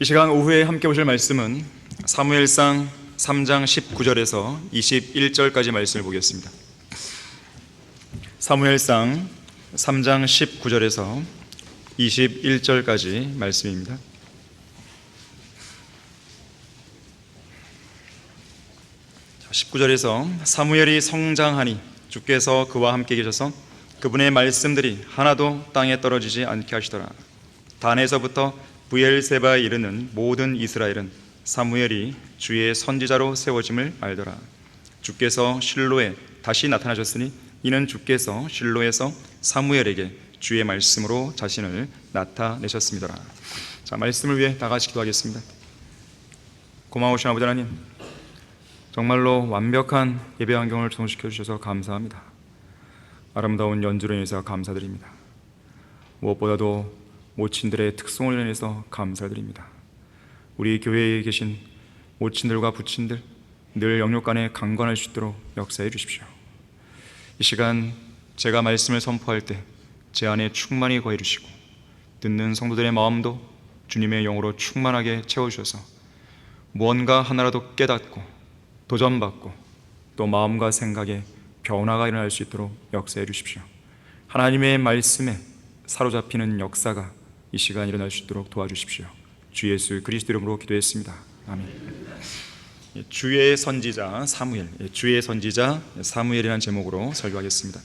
이 시간 오후에 함께 보실 말씀은 사무엘상 3장 19절에서 21절까지 말씀을 보겠습니다. 사무엘상 3장 19절에서 21절까지 말씀입니다. 자, 19절에서 사무엘이 성장하니 주께서 그와 함께 계셔서 그분의 말씀들이 하나도 땅에 떨어지지 않게 하시더라. 단에서부터 브엘세바에 이르는 모든 이스라엘은 사무엘이 주의 선지자로 세워짐을 알더라. 주께서 실로에 다시 나타나셨으니 이는 주께서 실로에서 사무엘에게 주의 말씀으로 자신을 나타내셨습니다. 자, 말씀을 위해 다 같이 기도하겠습니다. 고마우신 아버지 하나님, 정말로 완벽한 예배 환경을 조성시켜 주셔서 감사합니다. 아름다운 연주로 인해서 감사드립니다. 무엇보다도 모친들의 특성을 인해서 감사드립니다. 우리 교회에 계신 모친들과 부친들 늘 영육 간에 강건할 수 있도록 역사해 주십시오. 이 시간 제가 말씀을 선포할 때 제 안에 충만히 거해 주시고 듣는 성도들의 마음도 주님의 영으로 충만하게 채워주셔서 무언가 하나라도 깨닫고 도전받고 또 마음과 생각에 변화가 일어날 수 있도록 역사해 주십시오. 하나님의 말씀에 사로잡히는 역사가 이 시간 일어날 수 있도록 도와주십시오. 주 예수 그리스도 이름으로 기도했습니다. 아멘. 주의 선지자 사무엘, 주의 선지자 사무엘이라는 제목으로 설교하겠습니다.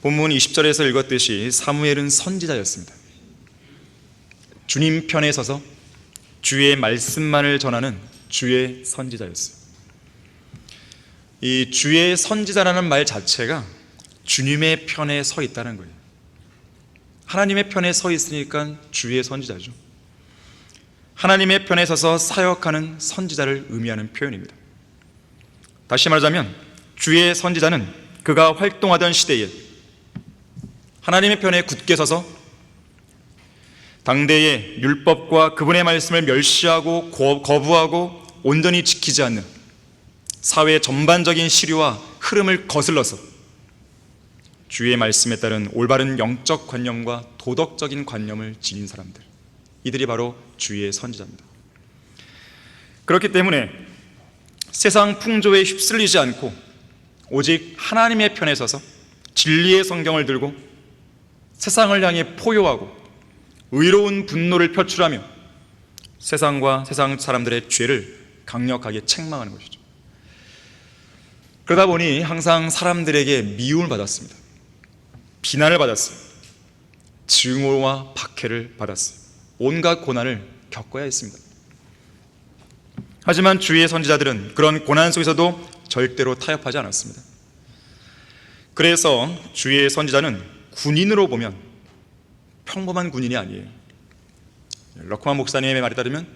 본문 20절에서 읽었듯이 사무엘은 선지자였습니다. 주님 편에 서서 주의 말씀만을 전하는 주의 선지자였어요. 이 주의 선지자라는 말 자체가 주님의 편에 서 있다는 거예요. 하나님의 편에 서 있으니까 주의 선지자죠. 하나님의 편에 서서 사역하는 선지자를 의미하는 표현입니다. 다시 말하자면 주의 선지자는 그가 활동하던 시대에 하나님의 편에 굳게 서서 당대의 율법과 그분의 말씀을 멸시하고 거부하고 온전히 지키지 않는 사회 전반적인 시류와 흐름을 거슬러서 주의 말씀에 따른 올바른 영적 관념과 도덕적인 관념을 지닌 사람들, 이들이 바로 주의 선지자입니다. 그렇기 때문에 세상 풍조에 휩쓸리지 않고 오직 하나님의 편에 서서 진리의 성경을 들고 세상을 향해 포효하고 의로운 분노를 표출하며 세상과 세상 사람들의 죄를 강력하게 책망하는 것이죠. 그러다 보니 항상 사람들에게 미움을 받았습니다. 비난을 받았어요. 증오와 박해를 받았어요. 온갖 고난을 겪어야 했습니다. 하지만 주의 선지자들은 그런 고난 속에서도 절대로 타협하지 않았습니다. 그래서 주의 선지자는 군인으로 보면 평범한 군인이 아니에요. 러크만 목사님의 말에 따르면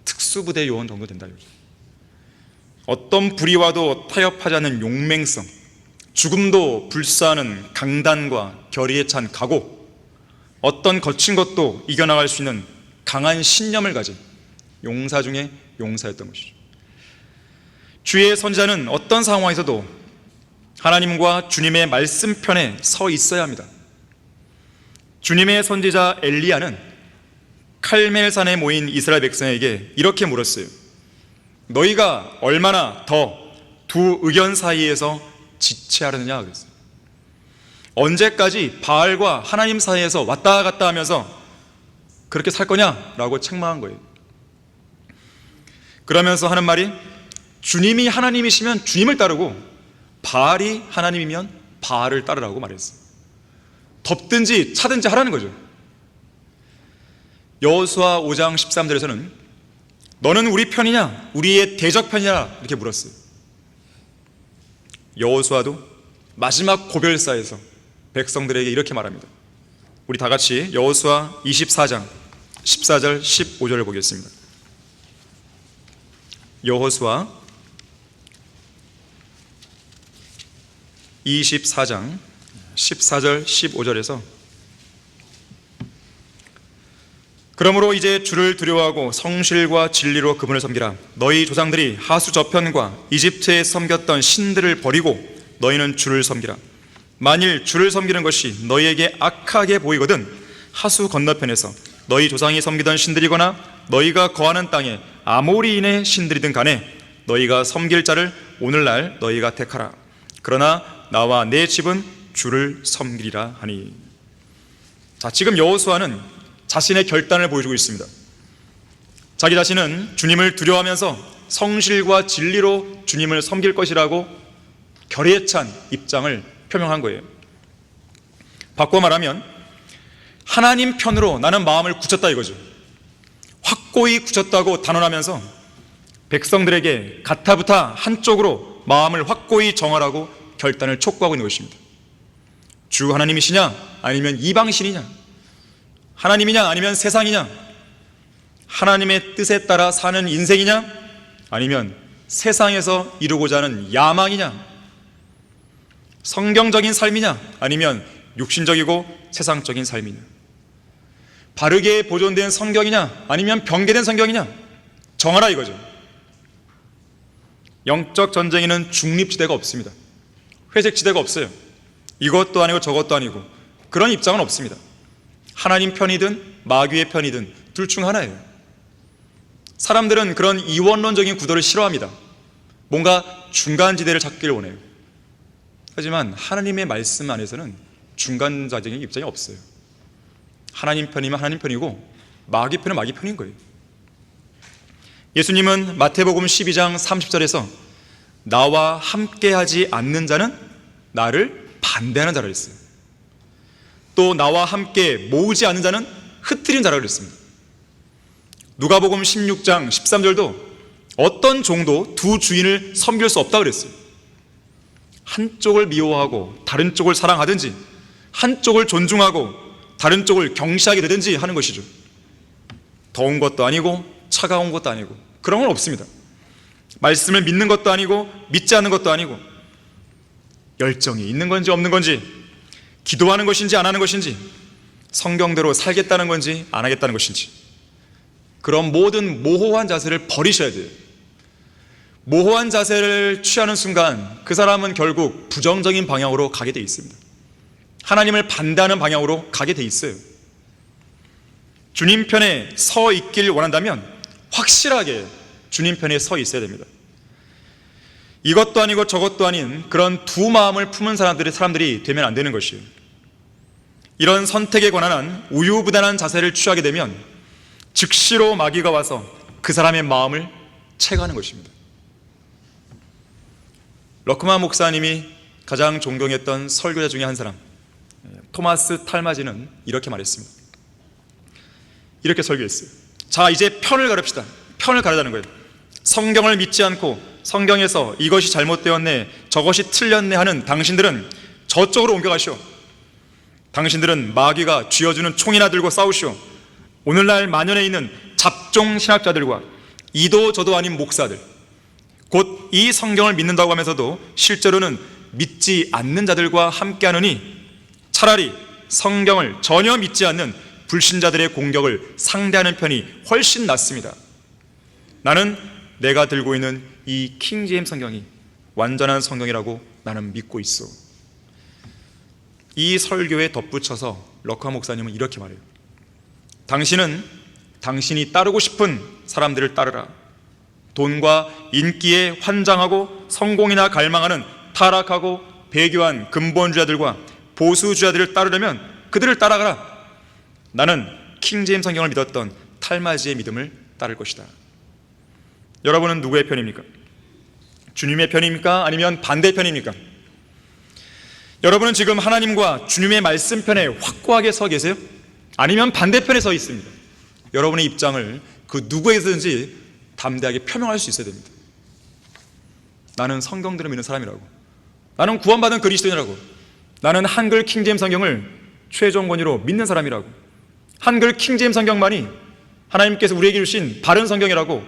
특수부대 요원 정도 된다. 어떤 불의와도 타협하지 않는 용맹성, 죽음도 불사하는 강단과 결의에 찬 각오, 어떤 거친 것도 이겨나갈 수 있는 강한 신념을 가진 용사 중에 용사였던 것이죠. 주의 선지자는 어떤 상황에서도 하나님과 주님의 말씀 편에 서 있어야 합니다. 주님의 선지자 엘리야는 칼멜산에 모인 이스라엘 백성에게 이렇게 물었어요. 너희가 얼마나 더 두 의견 사이에서 지체하려느냐 그랬어요. 언제까지 바알과 하나님 사이에서 왔다 갔다 하면서 그렇게 살 거냐라고 책망한 거예요. 그러면서 하는 말이 주님이 하나님이시면 주님을 따르고 바알이 하나님이면 바알을 따르라고 말했어요. 덥든지 차든지 하라는 거죠. 여호수아 5장 13절에서는 너는 우리 편이냐 우리의 대적 편이냐 이렇게 물었어요. 여호수아도 마지막 고별사에서 백성들에게 이렇게 말합니다. 우리 다 같이 여호수아 24장 14절 15절을 보겠습니다. 여호수아 24장 14절 15절에서 그러므로 이제 주를 두려워하고 성실과 진리로 그분을 섬기라. 너희 조상들이 하수 저편과 이집트에 섬겼던 신들을 버리고 너희는 주를 섬기라. 만일 주를 섬기는 것이 너희에게 악하게 보이거든 하수 건너편에서 너희 조상이 섬기던 신들이거나 너희가 거하는 땅에 아모리인의 신들이든 간에 너희가 섬길 자를 오늘날 너희가 택하라. 그러나 나와 내 집은 주를 섬기리라 하니. 자, 지금 여호수아는 자신의 결단을 보여주고 있습니다. 자기 자신은 주님을 두려워하면서 성실과 진리로 주님을 섬길 것이라고 결의에 찬 입장을 표명한 거예요. 바꿔 말하면 하나님 편으로 나는 마음을 굳혔다 이거죠. 확고히 굳혔다고 단언하면서 백성들에게 가타부타 한쪽으로 마음을 확고히 정하라고 결단을 촉구하고 있는 것입니다. 주 하나님이시냐 아니면 이방신이냐, 하나님이냐 아니면 세상이냐, 하나님의 뜻에 따라 사는 인생이냐 아니면 세상에서 이루고자 하는 야망이냐, 성경적인 삶이냐 아니면 육신적이고 세상적인 삶이냐, 바르게 보존된 성경이냐 아니면 변개된 성경이냐, 정하라 이거죠. 영적 전쟁에는 중립지대가 없습니다. 회색지대가 없어요. 이것도 아니고 저것도 아니고 그런 입장은 없습니다. 하나님 편이든 마귀의 편이든 둘 중 하나예요. 사람들은 그런 이원론적인 구도를 싫어합니다. 뭔가 중간지대를 찾기를 원해요. 하지만 하나님의 말씀 안에서는 중간자적인 입장이 없어요. 하나님 편이면 하나님 편이고 마귀 편은 마귀 편인 거예요. 예수님은 마태복음 12장 30절에서 나와 함께하지 않는 자는 나를 반대하는 자라 그랬어요. 또 나와 함께 모으지 않는 자는 흩트린 자라 그랬습니다. 누가복음 16장 13절도 어떤 종도 두 주인을 섬길 수 없다고 그랬어요. 한쪽을 미워하고 다른 쪽을 사랑하든지 한쪽을 존중하고 다른 쪽을 경시하게 되든지 하는 것이죠. 더운 것도 아니고 차가운 것도 아니고 그런 건 없습니다. 말씀을 믿는 것도 아니고 믿지 않는 것도 아니고 열정이 있는 건지 없는 건지, 기도하는 것인지 안 하는 것인지, 성경대로 살겠다는 건지 안 하겠다는 것인지, 그런 모든 모호한 자세를 버리셔야 돼요. 모호한 자세를 취하는 순간 그 사람은 결국 부정적인 방향으로 가게 돼 있습니다. 하나님을 반대하는 방향으로 가게 돼 있어요. 주님 편에 서 있길 원한다면 확실하게 주님 편에 서 있어야 됩니다. 이것도 아니고 저것도 아닌 그런 두 마음을 품은 사람들이 되면 안 되는 것이에요. 이런 선택에 관한 우유부단한 자세를 취하게 되면 즉시로 마귀가 와서 그 사람의 마음을 채가는 것입니다. 러크만 목사님이 가장 존경했던 설교자 중에 한 사람, 토마스 탈마지는 이렇게 말했습니다. 이렇게 설교했어요. 자, 이제 편을 가릅시다. 편을 가르자는 거예요. 성경을 믿지 않고 성경에서 이것이 잘못되었네, 저것이 틀렸네 하는 당신들은 저쪽으로 옮겨가시오. 당신들은 마귀가 쥐어주는 총이나 들고 싸우시오. 오늘날 만연해 있는 잡종 신학자들과 이도 저도 아닌 목사들, 곧 이 성경을 믿는다고 하면서도 실제로는 믿지 않는 자들과 함께하느니 차라리 성경을 전혀 믿지 않는 불신자들의 공격을 상대하는 편이 훨씬 낫습니다. 나는 내가 들고 있는 이 킹제임스 성경이 완전한 성경이라고 나는 믿고 있어. 이 설교에 덧붙여서 럭커 목사님은 이렇게 말해요. 당신은 당신이 따르고 싶은 사람들을 따르라. 돈과 인기에 환장하고 성공이나 갈망하는 타락하고 배교한 근본주의자들과 보수주의자들을 따르려면 그들을 따라가라. 나는 킹제임스 성경을 믿었던 탈마지의 믿음을 따를 것이다. 여러분은 누구의 편입니까? 주님의 편입니까? 아니면 반대편입니까? 여러분은 지금 하나님과 주님의 말씀 편에 확고하게 서 계세요? 아니면 반대편에 서 있습니다? 여러분의 입장을 그 누구에게든지 담대하게 표명할 수 있어야 됩니다. 나는 성경대로 믿는 사람이라고, 나는 구원받은 그리스도인이라고, 나는 한글 킹제임스 성경을 최종 권위로 믿는 사람이라고, 한글 킹제임스 성경만이 하나님께서 우리에게 주신 바른 성경이라고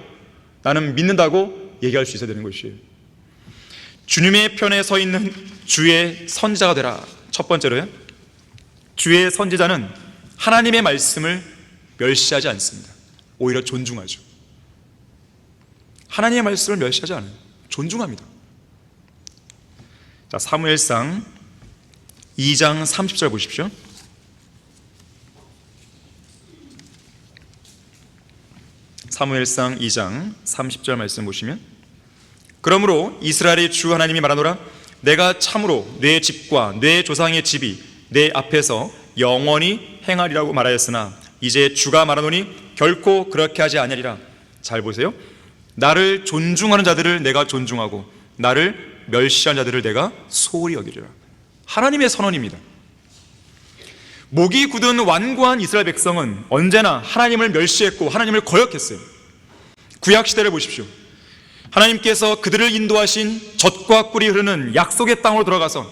나는 믿는다고 얘기할 수 있어야 되는 것이에요. 주님의 편에 서 있는 주의 선지자가 되라. 첫 번째로요, 주의 선지자는 하나님의 말씀을 멸시하지 않습니다. 오히려 존중하죠. 하나님의 말씀을 멸시하지 않아요. 존중합니다. 자, 사무엘상 2장 30절 보십시오. 사무엘상 2장 30절 말씀 보시면, 그러므로 이스라엘의 주 하나님이 말하노라, 내가 참으로 내 집과 내 조상의 집이 내 앞에서 영원히 행하리라고 말하였으나 이제 주가 말하노니 결코 그렇게 하지 아니하리라. 잘 보세요. 나를 존중하는 자들을 내가 존중하고 나를 멸시하는 자들을 내가 소홀히 여기리라. 하나님의 선언입니다. 목이 굳은 완고한 이스라엘 백성은 언제나 하나님을 멸시했고 하나님을 거역했어요. 구약 시대를 보십시오. 하나님께서 그들을 인도하신 젖과 꿀이 흐르는 약속의 땅으로 들어가서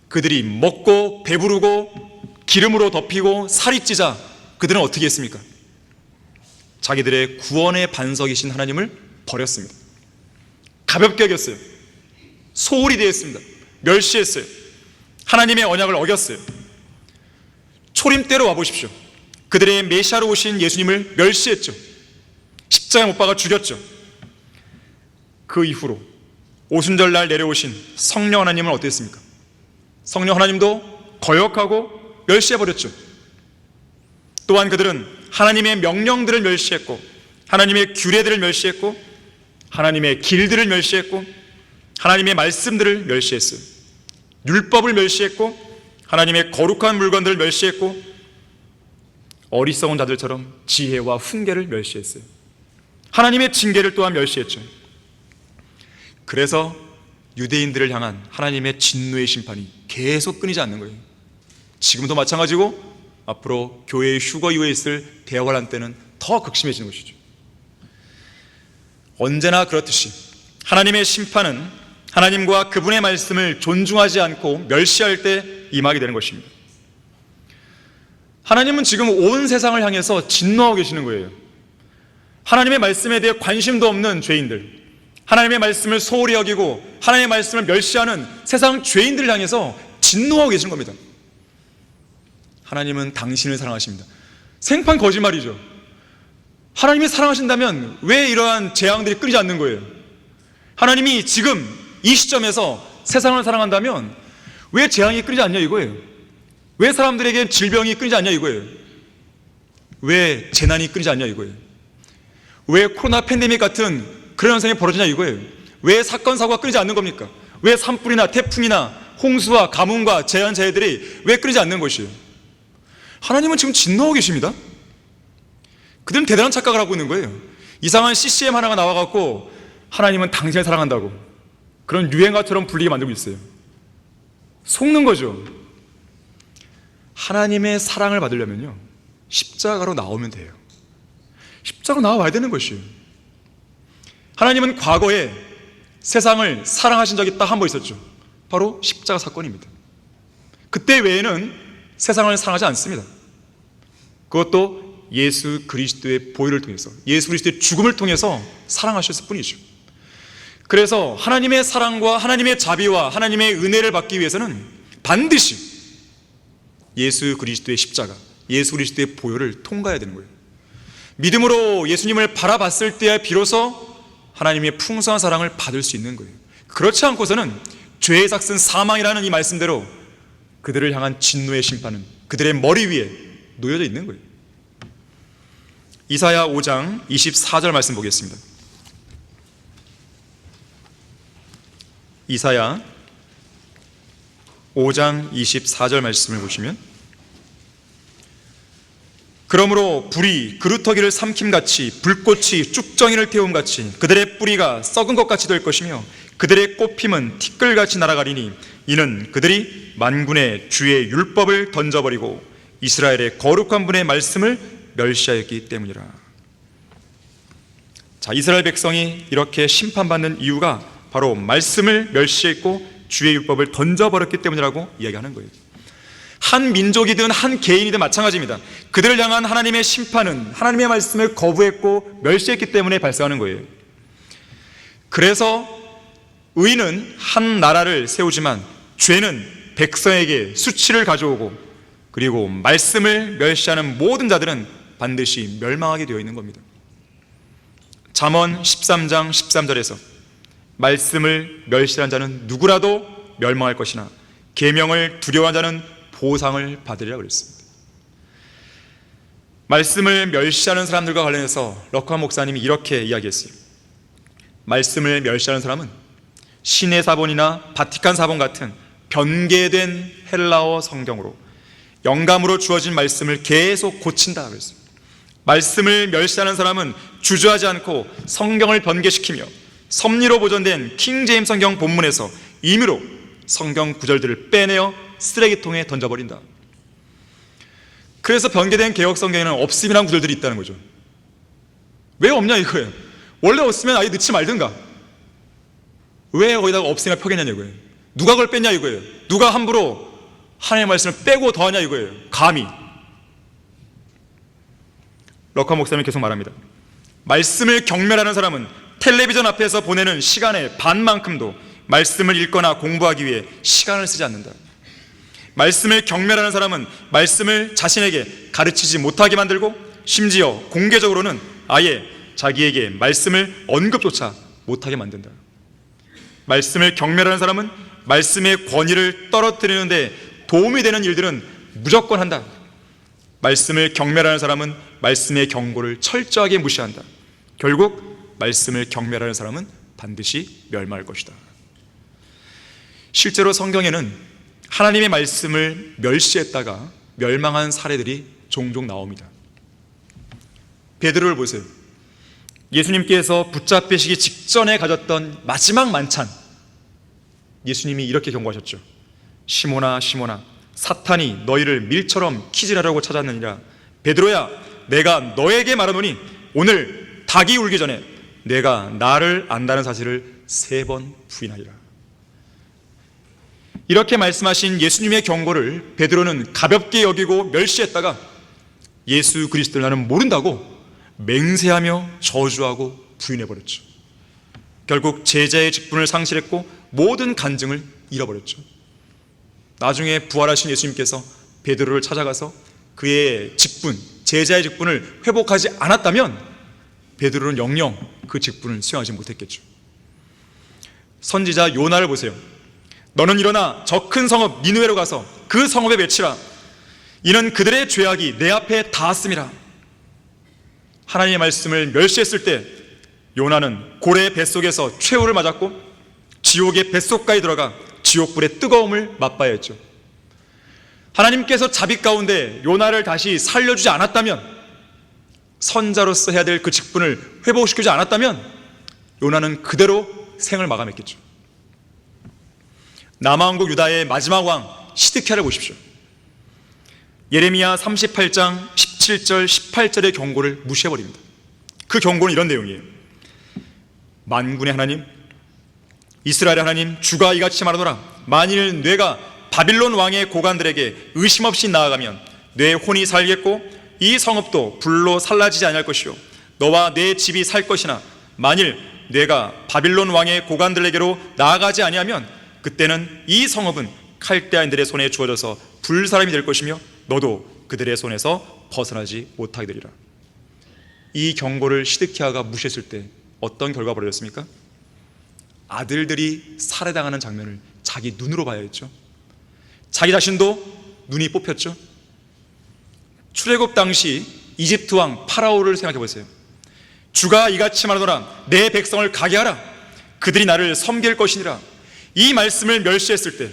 그들이 먹고 배부르고 기름으로 덮이고 살이 찌자 그들은 어떻게 했습니까? 자기들의 구원의 반석이신 하나님을 버렸습니다. 가볍게 여겼어요. 소홀히 대했습니다. 멸시했어요. 하나님의 언약을 어겼어요. 초림 때로 와보십시오. 그들의 메시아로 오신 예수님을 멸시했죠. 십자가에 못 박아 죽였죠. 그 이후로 오순절날 내려오신 성령 하나님은 어땠습니까? 성령 하나님도 거역하고 멸시해버렸죠. 또한 그들은 하나님의 명령들을 멸시했고 하나님의 규례들을 멸시했고 하나님의 길들을 멸시했고 하나님의 말씀들을 멸시했어요. 율법을 멸시했고 하나님의 거룩한 물건들을 멸시했고 어리석은 자들처럼 지혜와 훈계를 멸시했어요. 하나님의 징계를 또한 멸시했죠. 그래서 유대인들을 향한 하나님의 진노의 심판이 계속 끊이지 않는 거예요. 지금도 마찬가지고 앞으로 교회의 휴거 이후에 있을 대환란 때는 더 극심해지는 것이죠. 언제나 그렇듯이 하나님의 심판은 하나님과 그분의 말씀을 존중하지 않고 멸시할 때 임하게 되는 것입니다. 하나님은 지금 온 세상을 향해서 진노하고 계시는 거예요. 하나님의 말씀에 대해 관심도 없는 죄인들, 하나님의 말씀을 소홀히 여기고 하나님의 말씀을 멸시하는 세상 죄인들을 향해서 진노하고 계신 겁니다. 하나님은 당신을 사랑하십니다. 생판 거짓말이죠. 하나님이 사랑하신다면 왜 이러한 재앙들이 끊이지 않는 거예요? 하나님이 지금 이 시점에서 세상을 사랑한다면 왜 재앙이 끊이지 않냐 이거예요. 왜 사람들에게 질병이 끊이지 않냐 이거예요. 왜 재난이 끊이지 않냐 이거예요. 왜 코로나 팬데믹 같은 그런 현상이 벌어지냐 이거예요. 왜 사건 사고가 끊이지 않는 겁니까? 왜 산불이나 태풍이나 홍수와 가뭄과 재난재해들이 왜 끊이지 않는 것이에요? 하나님은 지금 진노하고 계십니다. 그들은 대단한 착각을 하고 있는 거예요. 이상한 CCM 하나가 나와갖고 하나님은 당신을 사랑한다고 그런 유행어처럼 불리게 만들고 있어요. 속는 거죠. 하나님의 사랑을 받으려면요 십자가로 나오면 돼요. 십자가로 나와야 되는 것이에요. 하나님은 과거에 세상을 사랑하신 적이 딱 한 번 있었죠. 바로 십자가 사건입니다. 그때 외에는 세상을 사랑하지 않습니다. 그것도 예수 그리스도의 보혈을 통해서, 예수 그리스도의 죽음을 통해서 사랑하셨을 뿐이죠. 그래서 하나님의 사랑과 하나님의 자비와 하나님의 은혜를 받기 위해서는 반드시 예수 그리스도의 십자가, 예수 그리스도의 보혈을 통과해야 되는 거예요. 믿음으로 예수님을 바라봤을 때야 비로소 하나님의 풍성한 사랑을 받을 수 있는 거예요. 그렇지 않고서는 죄의 삭슨 사망이라는 이 말씀대로 그들을 향한 진노의 심판은 그들의 머리 위에 놓여져 있는 거예요. 이사야 5장 24절 말씀 보겠습니다. 이사야 5장 24절 말씀을 보시면, 그러므로 불이 그루터기를 삼킴같이 불꽃이 쭉정이를 태움같이 그들의 뿌리가 썩은 것 같이 될 것이며 그들의 꽃핌은 티끌같이 날아가리니 이는 그들이 만군의 주의 율법을 던져버리고 이스라엘의 거룩한 분의 말씀을 멸시하였기 때문이라. 자, 이스라엘 백성이 이렇게 심판받는 이유가 바로 말씀을 멸시했고 주의 율법을 던져버렸기 때문이라고 이야기하는 거예요. 한 민족이든 한 개인이든 마찬가지입니다. 그들을 향한 하나님의 심판은 하나님의 말씀을 거부했고 멸시했기 때문에 발생하는 거예요. 그래서 의는 한 나라를 세우지만 죄는 백성에게 수치를 가져오고 그리고 말씀을 멸시하는 모든 자들은 반드시 멸망하게 되어 있는 겁니다. 잠언 13장 13절에서 말씀을 멸시한 자는 누구라도 멸망할 것이나 계명을 두려워한 자는 보상을 받으리라 그랬습니다. 말씀을 멸시하는 사람들과 관련해서 럭커 목사님이 이렇게 이야기했어요. 말씀을 멸시하는 사람은 신의 사본이나 바티칸 사본 같은 변개된 헬라어 성경으로 영감으로 주어진 말씀을 계속 고친다 그랬어요. 말씀을 멸시하는 사람은 주저하지 않고 성경을 변개시키며 섭리로 보존된 킹 제임스 성경 본문에서 임의로 성경 구절들을 빼내어 쓰레기통에 던져버린다. 그래서 변개된 개혁 성경에는 없음이라는 구절들이 있다는 거죠. 왜 없냐 이거예요. 원래 없으면 아예 넣지 말든가. 왜 거기다가 없음이라 펴겠냐 이거예요. 누가 그걸 뺐냐 이거예요. 누가 함부로 하나님의 말씀을 빼고 더하냐 이거예요. 감히. 럭커 목사님이 계속 말합니다. 말씀을 경멸하는 사람은 텔레비전 앞에서 보내는 시간의 반만큼도 말씀을 읽거나 공부하기 위해 시간을 쓰지 않는다. 말씀을 경멸하는 사람은 말씀을 자신에게 가르치지 못하게 만들고 심지어 공개적으로는 아예 자기에게 말씀을 언급조차 못하게 만든다. 말씀을 경멸하는 사람은 말씀의 권위를 떨어뜨리는데 도움이 되는 일들은 무조건 한다. 말씀을 경멸하는 사람은 말씀의 경고를 철저하게 무시한다. 결국 말씀을 경멸하는 사람은 반드시 멸망할 것이다. 실제로 성경에는 하나님의 말씀을 멸시했다가 멸망한 사례들이 종종 나옵니다. 베드로를 보세요. 예수님께서 붙잡히시기 직전에 가졌던 마지막 만찬, 예수님이 이렇게 경고하셨죠. 시몬아 시몬아, 사탄이 너희를 밀처럼 키질하려고 찾았느니라. 베드로야, 내가 너에게 말하노니 오늘 닭이 울기 전에 내가 나를 안다는 사실을 3번 부인하리라. 이렇게 말씀하신 예수님의 경고를 베드로는 가볍게 여기고 멸시했다가 예수 그리스도를 나는 모른다고 맹세하며 저주하고 부인해버렸죠. 결국 제자의 직분을 상실했고 모든 간증을 잃어버렸죠. 나중에 부활하신 예수님께서 베드로를 찾아가서 그의 직분, 제자의 직분을 회복하지 않았다면 베드로는 영영 그 직분을 수행하지 못했겠죠. 선지자 요나를 보세요. 너는 일어나 저 큰 성읍 니느웨로 가서 그 성읍에 맺히라. 이는 그들의 죄악이 내 앞에 닿았음이라. 하나님의 말씀을 멸시했을 때 요나는 고래의 뱃속에서 최후를 맞았고 지옥의 뱃속까지 들어가 지옥불의 뜨거움을 맛봐야 했죠. 하나님께서 자비 가운데 요나를 다시 살려주지 않았다면, 선자로서 해야 될 그 직분을 회복시키지 않았다면 요나는 그대로 생을 마감했겠죠. 남왕국 유다의 마지막 왕 시드키야를 보십시오. 예레미야 38장 17절 18절의 경고를 무시해버립니다. 그 경고는 이런 내용이에요. 만군의 하나님, 이스라엘의 하나님, 주가 이같이 말하노라. 만일 뇌가 바빌론 왕의 고관들에게 의심 없이 나아가면 뇌 혼이 살겠고 이 성읍도 불로 살라지지 아니할 것이요 너와 내 집이 살 것이나, 만일 뇌가 바빌론 왕의 고관들에게로 나아가지 아니하면 그때는 이 성읍은 칼데아인들의 손에 주어져서 불사람이 될 것이며 너도 그들의 손에서 벗어나지 못하게 되리라. 이 경고를 시드키야가 무시했을 때 어떤 결과가 벌어졌습니까? 아들들이 살해당하는 장면을 자기 눈으로 봐야 했죠. 자기 자신도 눈이 뽑혔죠. 출애굽 당시 이집트 왕 파라오를 생각해 보세요. 주가 이같이 말하노라. 내 백성을 가게 하라. 그들이 나를 섬길 것이니라. 이 말씀을 멸시했을 때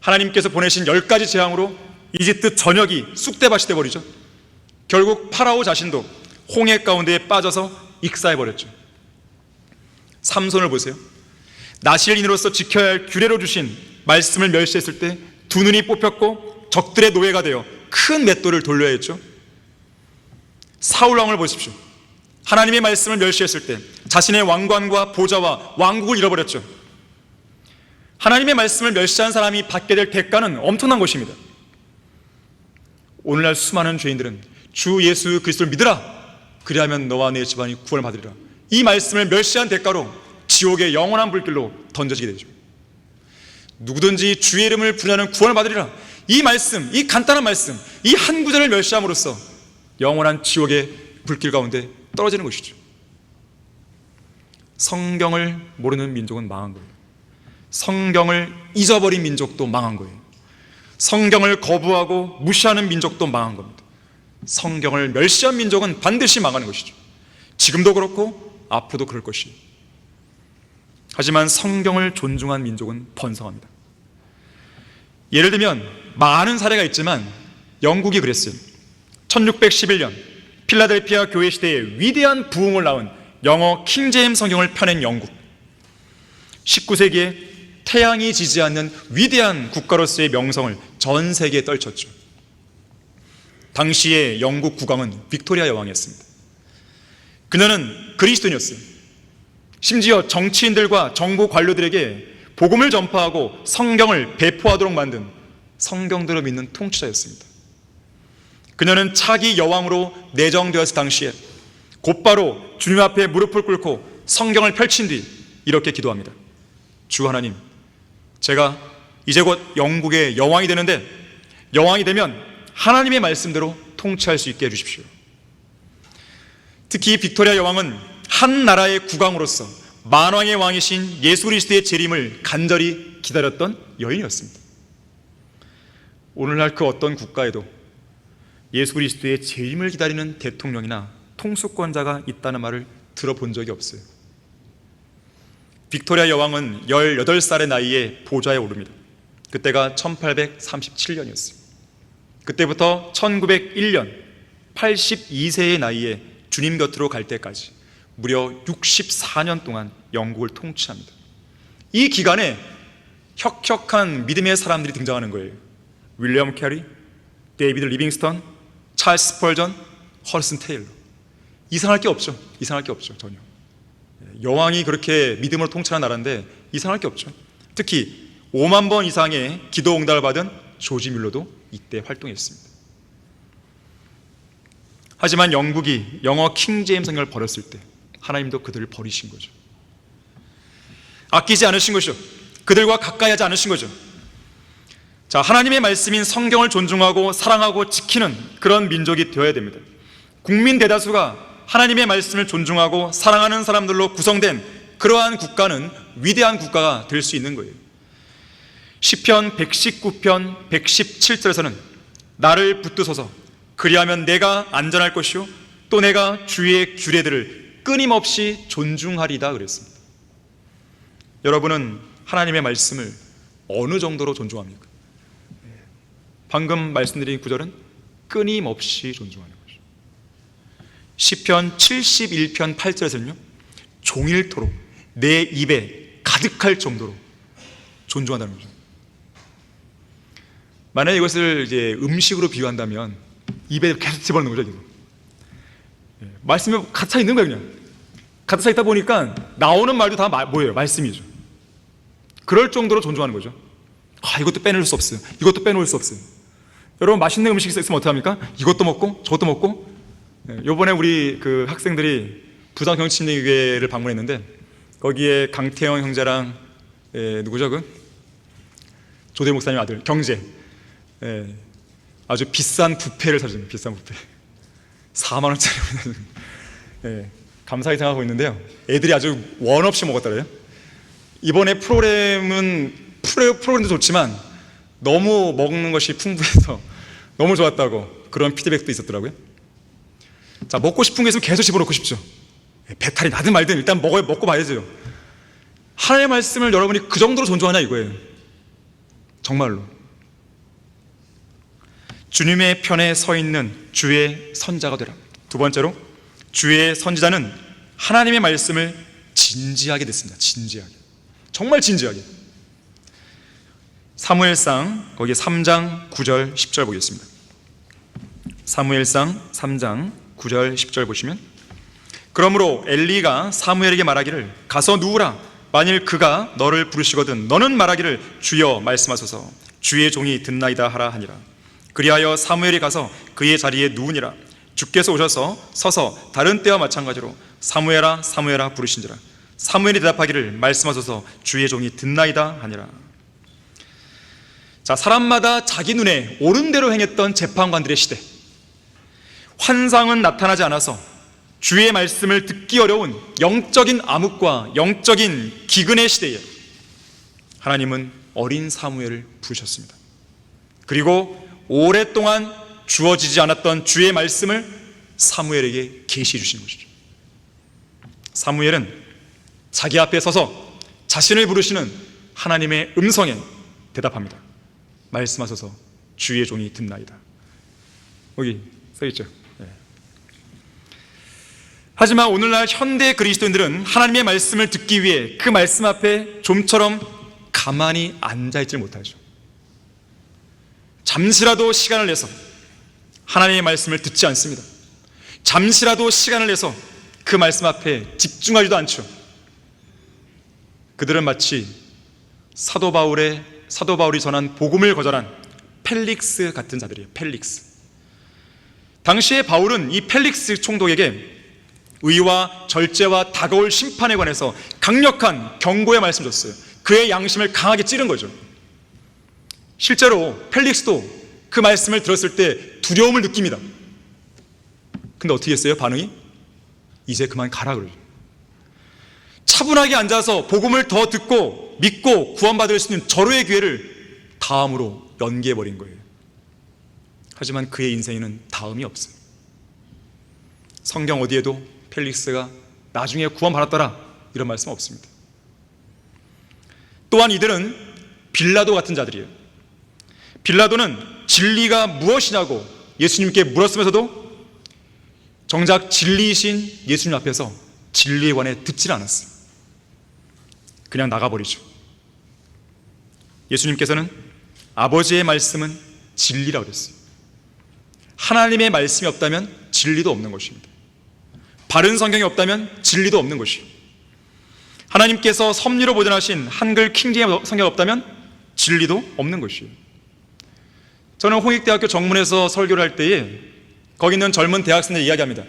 하나님께서 보내신 10가지 재앙으로 이집트 전역이 쑥대밭이 되어버리죠. 결국 파라오 자신도 홍해 가운데에 빠져서 익사해버렸죠. 삼손을 보세요. 나실인으로서 지켜야 할 규례로 주신 말씀을 멸시했을 때 두 눈이 뽑혔고 적들의 노예가 되어 큰 맷돌을 돌려야 했죠. 사울 왕을 보십시오. 하나님의 말씀을 멸시했을 때 자신의 왕관과 보좌와 왕국을 잃어버렸죠. 하나님의 말씀을 멸시한 사람이 받게 될 대가는 엄청난 것입니다. 오늘날 수많은 죄인들은 주 예수 그리스도를 믿으라. 그리하면 너와 내 집안이 구원을 받으리라. 이 말씀을 멸시한 대가로 지옥의 영원한 불길로 던져지게 되죠. 누구든지 주의 이름을 부르는 구원을 받으리라. 이 말씀, 이 간단한 말씀, 이 한 구절을 멸시함으로써 영원한 지옥의 불길 가운데 떨어지는 것이죠. 성경을 모르는 민족은 망한 거예요. 성경을 잊어버린 민족도 망한 거예요. 성경을 거부하고 무시하는 민족도 망한 겁니다. 성경을 멸시한 민족은 반드시 망하는 것이죠. 지금도 그렇고 앞으로도 그럴 것이에요. 하지만 성경을 존중한 민족은 번성합니다. 예를 들면 많은 사례가 있지만 영국이 그랬어요. 1611년 필라델피아 교회 시대에 위대한 부흥을 낳은 영어 킹제임스 성경을 펴낸 영국, 19세기에 태양이 지지 않는 위대한 국가로서의 명성을 전 세계에 떨쳤죠. 당시의 영국 국왕은 빅토리아 여왕이었습니다. 그녀는 그리스도인이었어요. 심지어 정치인들과 정부 관료들에게 복음을 전파하고 성경을 배포하도록 만든 성경대로 믿는 통치자였습니다. 그녀는 차기 여왕으로 내정되었을 당시에 곧바로 주님 앞에 무릎을 꿇고 성경을 펼친 뒤 이렇게 기도합니다. 주 하나님, 제가 이제 곧 영국의 여왕이 되는데 여왕이 되면 하나님의 말씀대로 통치할 수 있게 해주십시오. 특히 빅토리아 여왕은 한 나라의 국왕으로서 만왕의 왕이신 예수 그리스도의 재림을 간절히 기다렸던 여인이었습니다. 오늘날 그 어떤 국가에도 예수 그리스도의 재림을 기다리는 대통령이나 통수권자가 있다는 말을 들어본 적이 없어요. 빅토리아 여왕은 18살의 나이에 보좌에 오릅니다. 그때가 1837년이었어요. 그때부터 1901년 82세의 나이에 주님 곁으로 갈 때까지 무려 64년 동안 영국을 통치합니다. 이 기간에 혁혁한 믿음의 사람들이 등장하는 거예요. 윌리엄 캐리, 데이비드 리빙스턴, 찰스 스펄전, 허드슨 테일러. 이상할 게 없죠. 이상할 게 없죠. 전혀. 여왕이 그렇게 믿음으로 통치하는 나라인데 이상할 게 없죠. 특히 5만 번 이상의 기도 응답을 받은 조지 뮬러도 이때 활동했습니다. 하지만 영국이 영어 킹제임스 성경을 버렸을 때 하나님도 그들을 버리신 거죠. 아끼지 않으신 것이죠. 그들과 가까이 하지 않으신 거죠. 자, 하나님의 말씀인 성경을 존중하고 사랑하고 지키는 그런 민족이 되어야 됩니다. 국민 대다수가 하나님의 말씀을 존중하고 사랑하는 사람들로 구성된 그러한 국가는 위대한 국가가 될 수 있는 거예요. 시편 119편 117절에서는 나를 붙드소서 그리하면 내가 안전할 것이요 또 내가 주의 규례들을 끊임없이 존중하리다 그랬습니다. 여러분은 하나님의 말씀을 어느 정도로 존중합니까? 방금 말씀드린 구절은 끊임없이 존중하는 거죠. 시편 71편 8절에서는요 종일토록 내 입에 가득할 정도로 존중한다는 거죠. 만약에 이것을 이제 음식으로 비유한다면 입에 계속 집어넣는 거죠. 계속. 말씀이 가득 차 있는 거예요. 그냥 가득 차 있다 보니까 나오는 말도 다 뭐예요? 말씀이죠. 그럴 정도로 존중하는 거죠. 이것도 빼놓을 수 없어요. 이것도 빼놓을 수 없어요. 여러분 맛있는 음식이 있으면 어떡합니까? 이것도 먹고 저것도 먹고. 요번에 우리 그 학생들이 부산 경치심리교회를 방문했는데 거기에 강태영 형제랑 누구죠? 조대 목사님 아들 경제 아주 비싼 뷔페를 사주는 비싼 뷔페 4만 원짜리 감사히 생각하고 있는데요. 애들이 아주 원 없이 먹었더래요. 이번에 프로그램도 좋지만 너무 먹는 것이 풍부해서 너무 좋았다고 그런 피드백도 있었더라고요. 자, 먹고 싶은 게 있으면 계속 집어넣고 싶죠. 배탈이 나든 말든 일단 먹고 봐야죠. 하나님의 말씀을 여러분이 그 정도로 존중하냐 이거예요. 정말로. 주님의 편에 서 있는 주의 선자가 되라. 두 번째로 주의 선지자는 하나님의 말씀을 진지하게 듣습니다. 진지하게. 정말 진지하게. 사무엘상 거기에 3장 9절 10절 보겠습니다. 사무엘상 3장 9절 10절 보시면 그러므로 엘리가 사무엘에게 말하기를 가서 누우라. 만일 그가 너를 부르시거든 너는 말하기를 주여 말씀하소서 주의 종이 듣나이다 하라 하니라. 그리하여 사무엘이 가서 그의 자리에 누우니라. 주께서 오셔서 서서 다른 때와 마찬가지로 사무엘아 사무엘아 부르신지라. 사무엘이 대답하기를 말씀하소서 주의 종이 듣나이다 하니라. 자, 사람마다 자기 눈에 옳은 대로 행했던 재판관들의 시대. 환상은 나타나지 않아서 주의 말씀을 듣기 어려운 영적인 암흑과 영적인 기근의 시대에 하나님은 어린 사무엘을 부르셨습니다. 그리고 오랫동안 주어지지 않았던 주의 말씀을 사무엘에게 계시해 주시는 것이죠. 사무엘은 자기 앞에 서서 자신을 부르시는 하나님의 음성에 대답합니다. 말씀하소서, 주의 종이 듣나이다. 여기 써있죠. 네. 하지만 오늘날 현대 그리스도인들은 하나님의 말씀을 듣기 위해 그 말씀 앞에 좀처럼 가만히 앉아있지 못하죠. 잠시라도 시간을 내서 하나님의 말씀을 듣지 않습니다. 잠시라도 시간을 내서 그 말씀 앞에 집중하지도 않죠. 그들은 마치 사도 바울이 전한 복음을 거절한 펠릭스 같은 자들이에요. 펠릭스. 당시에 바울은 이 펠릭스 총독에게 의와 절제와 다가올 심판에 관해서 강력한 경고의 말씀을 줬어요. 그의 양심을 강하게 찌른 거죠. 실제로 펠릭스도 그 말씀을 들었을 때 두려움을 느낍니다. 근데 어떻게 했어요? 반응이? 이제 그만 가라 그러죠. 차분하게 앉아서 복음을 더 듣고 믿고 구원받을 수 있는 절호의 기회를 다음으로 연기해버린 거예요. 하지만 그의 인생에는 다음이 없어요. 성경 어디에도 펠릭스가 나중에 구원받았더라 이런 말씀 없습니다. 또한 이들은 빌라도 같은 자들이에요. 빌라도는 진리가 무엇이냐고 예수님께 물었으면서도 정작 진리이신 예수님 앞에서 진리에 관해 듣질 않았어요. 그냥 나가버리죠. 예수님께서는 아버지의 말씀은 진리라고 그랬어요. 하나님의 말씀이 없다면 진리도 없는 것입니다. 바른 성경이 없다면 진리도 없는 것이에요. 하나님께서 섭리로 보존하신 한글 킹제임 성경이 없다면 진리도 없는 것이에요. 저는 홍익대학교 정문에서 설교를 할 때에 거기 있는 젊은 대학생들 이야기합니다.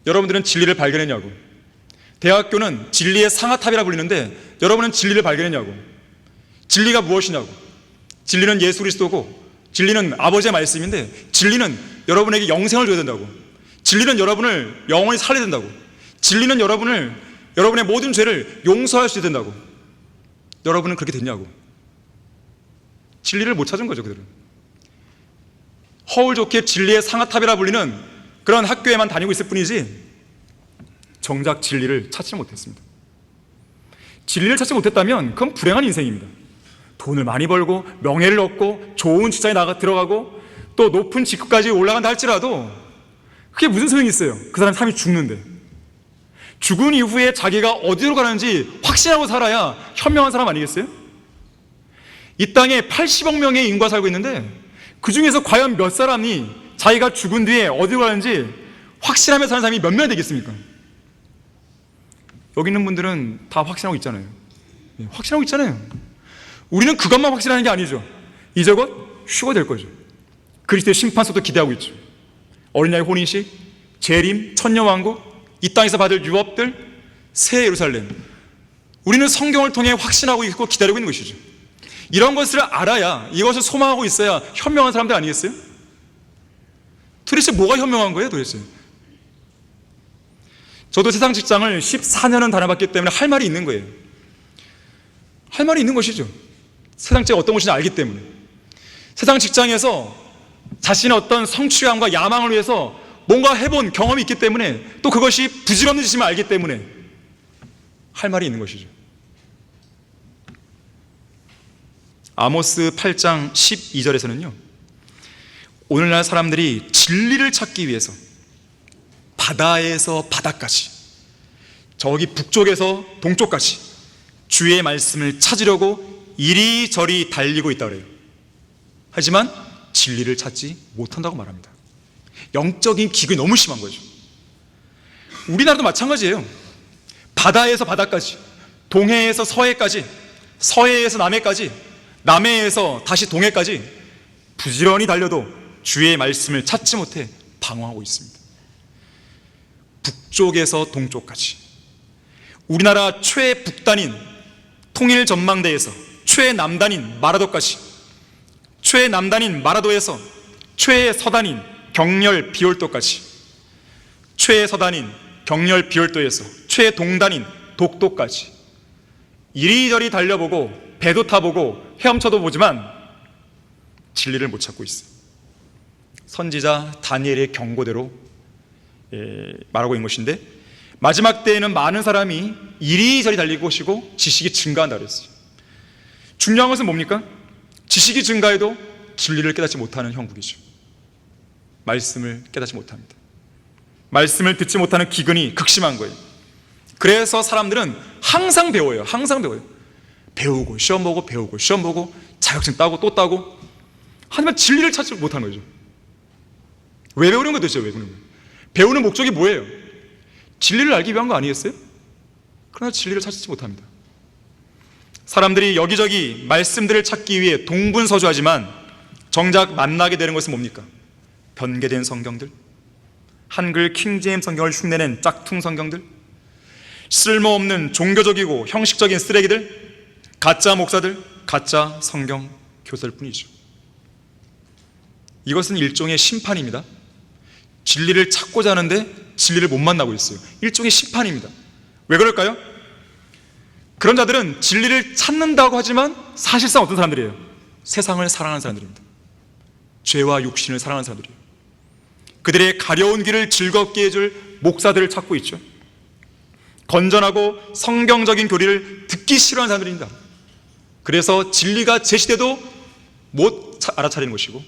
여러분들은 진리를 발견했냐고. 대학교는 진리의 상아탑이라 불리는데 여러분은 진리를 발견했냐고. 진리가 무엇이냐고. 진리는 예수 그리스도고 진리는 아버지의 말씀인데 진리는 여러분에게 영생을 줘야 된다고. 진리는 여러분을 영원히 살려야 된다고. 진리는 여러분의 모든 죄를 용서할 수 있어야 된다고. 여러분은 그렇게 됐냐고. 진리를 못 찾은 거죠, 그들은. 허울 좋게 진리의 상아탑이라 불리는 그런 학교에만 다니고 있을 뿐이지 정작 진리를 찾지 못했습니다. 진리를 찾지 못했다면 그건 불행한 인생입니다. 돈을 많이 벌고 명예를 얻고 좋은 직장에 들어가고 또 높은 직급까지 올라간다 할지라도 그게 무슨 소용이 있어요? 그 사람 삶이 죽는데. 죽은 이후에 자기가 어디로 가는지 확신하고 살아야 현명한 사람 아니겠어요? 이 땅에 80억 명의 인구가 살고 있는데 그 중에서 과연 몇 사람이 자기가 죽은 뒤에 어디로 가는지 확신하며 사는 사람이 몇 명 되겠습니까? 여기 있는 분들은 다 확신하고 있잖아요. 확신하고 있잖아요. 우리는 그것만 확신하는 게 아니죠. 이제껏 휴가 될 거죠. 그리스도의 심판서도 기대하고 있죠. 어린아이 혼인식, 재림, 천녀왕국, 이 땅에서 받을 유업들, 새 예루살렘. 우리는 성경을 통해 확신하고 있고 기다리고 있는 것이죠. 이런 것을 알아야, 이것을 소망하고 있어야 현명한 사람들 아니겠어요? 도대체 뭐가 현명한 거예요, 도대체? 저도 세상 직장을 14년은 다녀봤기 때문에 할 말이 있는 거예요. 할 말이 있는 것이죠. 세상 직장이 어떤 것인지 알기 때문에. 세상 직장에서 자신의 어떤 성취감과 야망을 위해서 뭔가 해본 경험이 있기 때문에 또 그것이 부질없는 짓임을 알기 때문에 할 말이 있는 것이죠. 아모스 8장 12절에서는요 오늘날 사람들이 진리를 찾기 위해서 바다에서 바다까지 저기 북쪽에서 동쪽까지 주의 말씀을 찾으려고 이리저리 달리고 있다고 그래요. 하지만 진리를 찾지 못한다고 말합니다. 영적인 기근이 너무 심한 거죠. 우리나라도 마찬가지예요. 바다에서 바다까지, 동해에서 서해까지, 서해에서 남해까지, 남해에서 다시 동해까지 부지런히 달려도 주의 말씀을 찾지 못해 방황하고 있습니다. 북쪽에서 동쪽까지, 우리나라 최북단인 통일전망대에서 최남단인 마라도까지, 최남단인 마라도에서 최서단인 경렬 비올도까지, 최서단인 경렬 비올도에서 최동단인 독도까지 이리저리 달려보고 배도 타보고 헤엄쳐도 보지만 진리를 못 찾고 있어요. 선지자 다니엘의 경고대로 말하고 있는 것인데, 마지막 때에는 많은 사람이 이리저리 달릴 것이고 지식이 증가한다 그랬어요. 중요한 것은 뭡니까? 지식이 증가해도 진리를 깨닫지 못하는 형국이죠. 말씀을 깨닫지 못합니다. 말씀을 듣지 못하는 기근이 극심한 거예요. 그래서 사람들은 항상 배워요. 항상 배워요. 배우고 시험 보고 배우고 시험 보고 자격증 따고 또 따고, 하지만 진리를 찾지 못하는 거죠. 왜 배우는 거예요 도대체? 왜 배우는 거예요? 배우는 목적이 뭐예요? 진리를 알기 위한 거 아니겠어요? 그러나 진리를 찾지 못합니다. 사람들이 여기저기 말씀들을 찾기 위해 동분서주하지만 정작 만나게 되는 것은 뭡니까? 변개된 성경들, 한글 킹제임스 성경을 흉내낸 짝퉁 성경들, 쓸모없는 종교적이고 형식적인 쓰레기들, 가짜 목사들, 가짜 성경 교사일 뿐이죠. 이것은 일종의 심판입니다. 진리를 찾고자 하는데 진리를 못 만나고 있어요. 일종의 심판입니다. 왜 그럴까요? 그런 자들은 진리를 찾는다고 하지만 사실상 어떤 사람들이에요? 세상을 사랑하는 사람들입니다. 죄와 육신을 사랑하는 사람들이에요. 그들의 가려운 길을 즐겁게 해줄 목사들을 찾고 있죠. 건전하고 성경적인 교리를 듣기 싫어하는 사람들입니다. 그래서 진리가 제시돼도 못 알아차리는 것이고,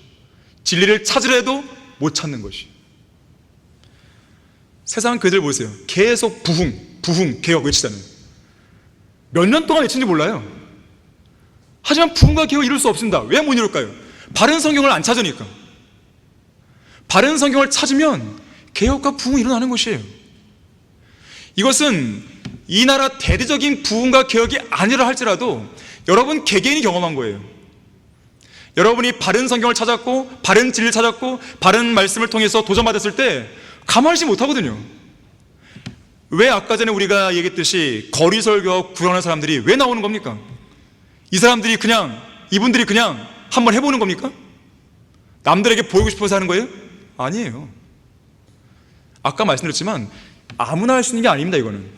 진리를 찾으려도 못 찾는 것이. 세상 그들 보세요. 계속 부흥, 개혁 외치잖아요. 몇 년 동안 외친지 몰라요. 하지만 부흥과 개혁을 이룰 수 없습니다. 왜 못 이룰까요? 바른 성경을 안 찾으니까. 바른 성경을 찾으면 개혁과 부흥이 일어나는 것이에요. 이것은 이 나라 대대적인 부흥과 개혁이 아니라 할지라도 여러분 개개인이 경험한 거예요. 여러분이 바른 성경을 찾았고 바른 진리를 찾았고 바른 말씀을 통해서 도전받았을 때 가만히 있지 못하거든요. 왜 아까 전에 우리가 얘기했듯이 거리 설교와 구원하는 사람들이 왜 나오는 겁니까? 이 사람들이 그냥, 이분들이 그냥 한번 해보는 겁니까? 남들에게 보이고 싶어서 하는 거예요? 아니에요. 아까 말씀드렸지만 아무나 할 수 있는 게 아닙니다. 이거는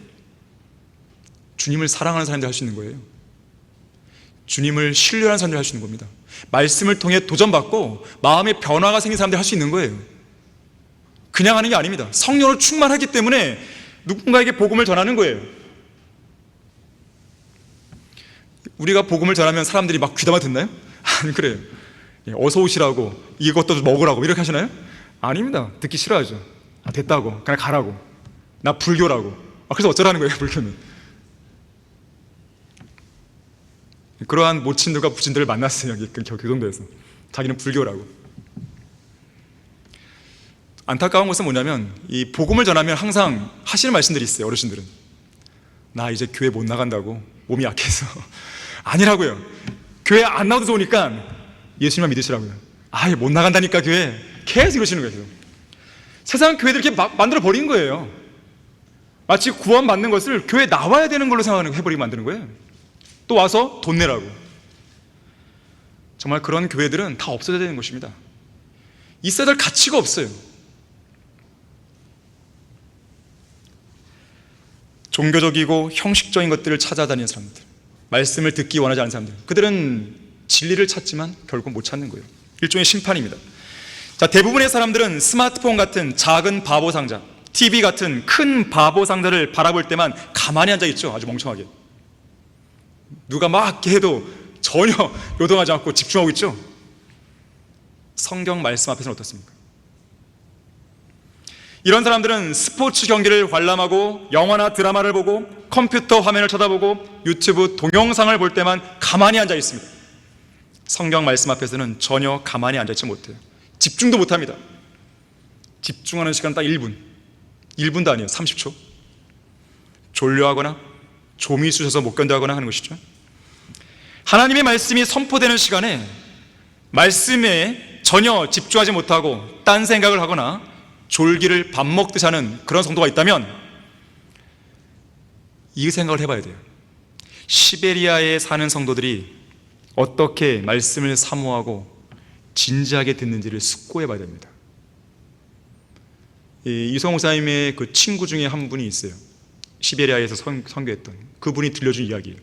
주님을 사랑하는 사람들이 할 수 있는 거예요. 주님을 신뢰하는 사람들이 할 수 있는 겁니다. 말씀을 통해 도전받고 마음의 변화가 생긴 사람들이 할 수 있는 거예요. 그냥 하는 게 아닙니다. 성령으로 충만하기 때문에 누군가에게 복음을 전하는 거예요. 우리가 복음을 전하면 사람들이 막 귀담아 듣나요? 안 그래요. 어서 오시라고, 이것도 먹으라고 이렇게 하시나요? 아닙니다. 듣기 싫어하죠. 됐다고, 그냥 가라고, 나 불교라고. 그래서 어쩌라는 거예요, 불교는. 그러한 모친들과 부친들을 만났어요. 여기 교동도에서. 자기는 불교라고. 안타까운 것은 뭐냐면 이 복음을 전하면 항상 하시는 말씀들이 있어요. 어르신들은 나 이제 교회 못 나간다고, 몸이 약해서. 아니라고요. 교회 안 나와도 좋으니까 예수님만 믿으시라고요. 아예 못 나간다니까 교회. 계속 이러시는 거예요. 세상 교회들 이렇게 만들어 버린 거예요. 마치 구원 받는 것을 교회 나와야 되는 걸로 생각하는, 해버리게 만드는 거예요. 또 와서 돈 내라고. 정말 그런 교회들은 다 없어져야 되는 것입니다. 있어야 될 가치가 없어요. 종교적이고 형식적인 것들을 찾아다니는 사람들, 말씀을 듣기 원하지 않는 사람들, 그들은 진리를 찾지만 결국 못 찾는 거예요. 일종의 심판입니다. 자, 대부분의 사람들은 스마트폰 같은 작은 바보 상자, TV 같은 큰 바보 상자를 바라볼 때만 가만히 앉아있죠. 아주 멍청하게. 누가 막 해도 전혀 요동하지 않고 집중하고 있죠. 성경 말씀 앞에서는 어떻습니까? 이런 사람들은 스포츠 경기를 관람하고 영화나 드라마를 보고 컴퓨터 화면을 쳐다보고 유튜브 동영상을 볼 때만 가만히 앉아 있습니다. 성경 말씀 앞에서는 전혀 가만히 앉아있지 못해요. 집중도 못합니다. 집중하는 시간 딱 1분, 1분도 아니에요. 30초. 졸려하거나 좀이 쑤셔서 못 견뎌하거나 하는 것이죠. 하나님의 말씀이 선포되는 시간에 말씀에 전혀 집중하지 못하고 딴 생각을 하거나 졸기를 밥 먹듯이 하는 그런 성도가 있다면 이 생각을 해봐야 돼요. 시베리아에 사는 성도들이 어떻게 말씀을 사모하고 진지하게 듣는지를 숙고해봐야 됩니다. 이성 목사님의 그 친구 중에 한 분이 있어요. 시베리아에서 선교했던 그분이 들려준 이야기예요.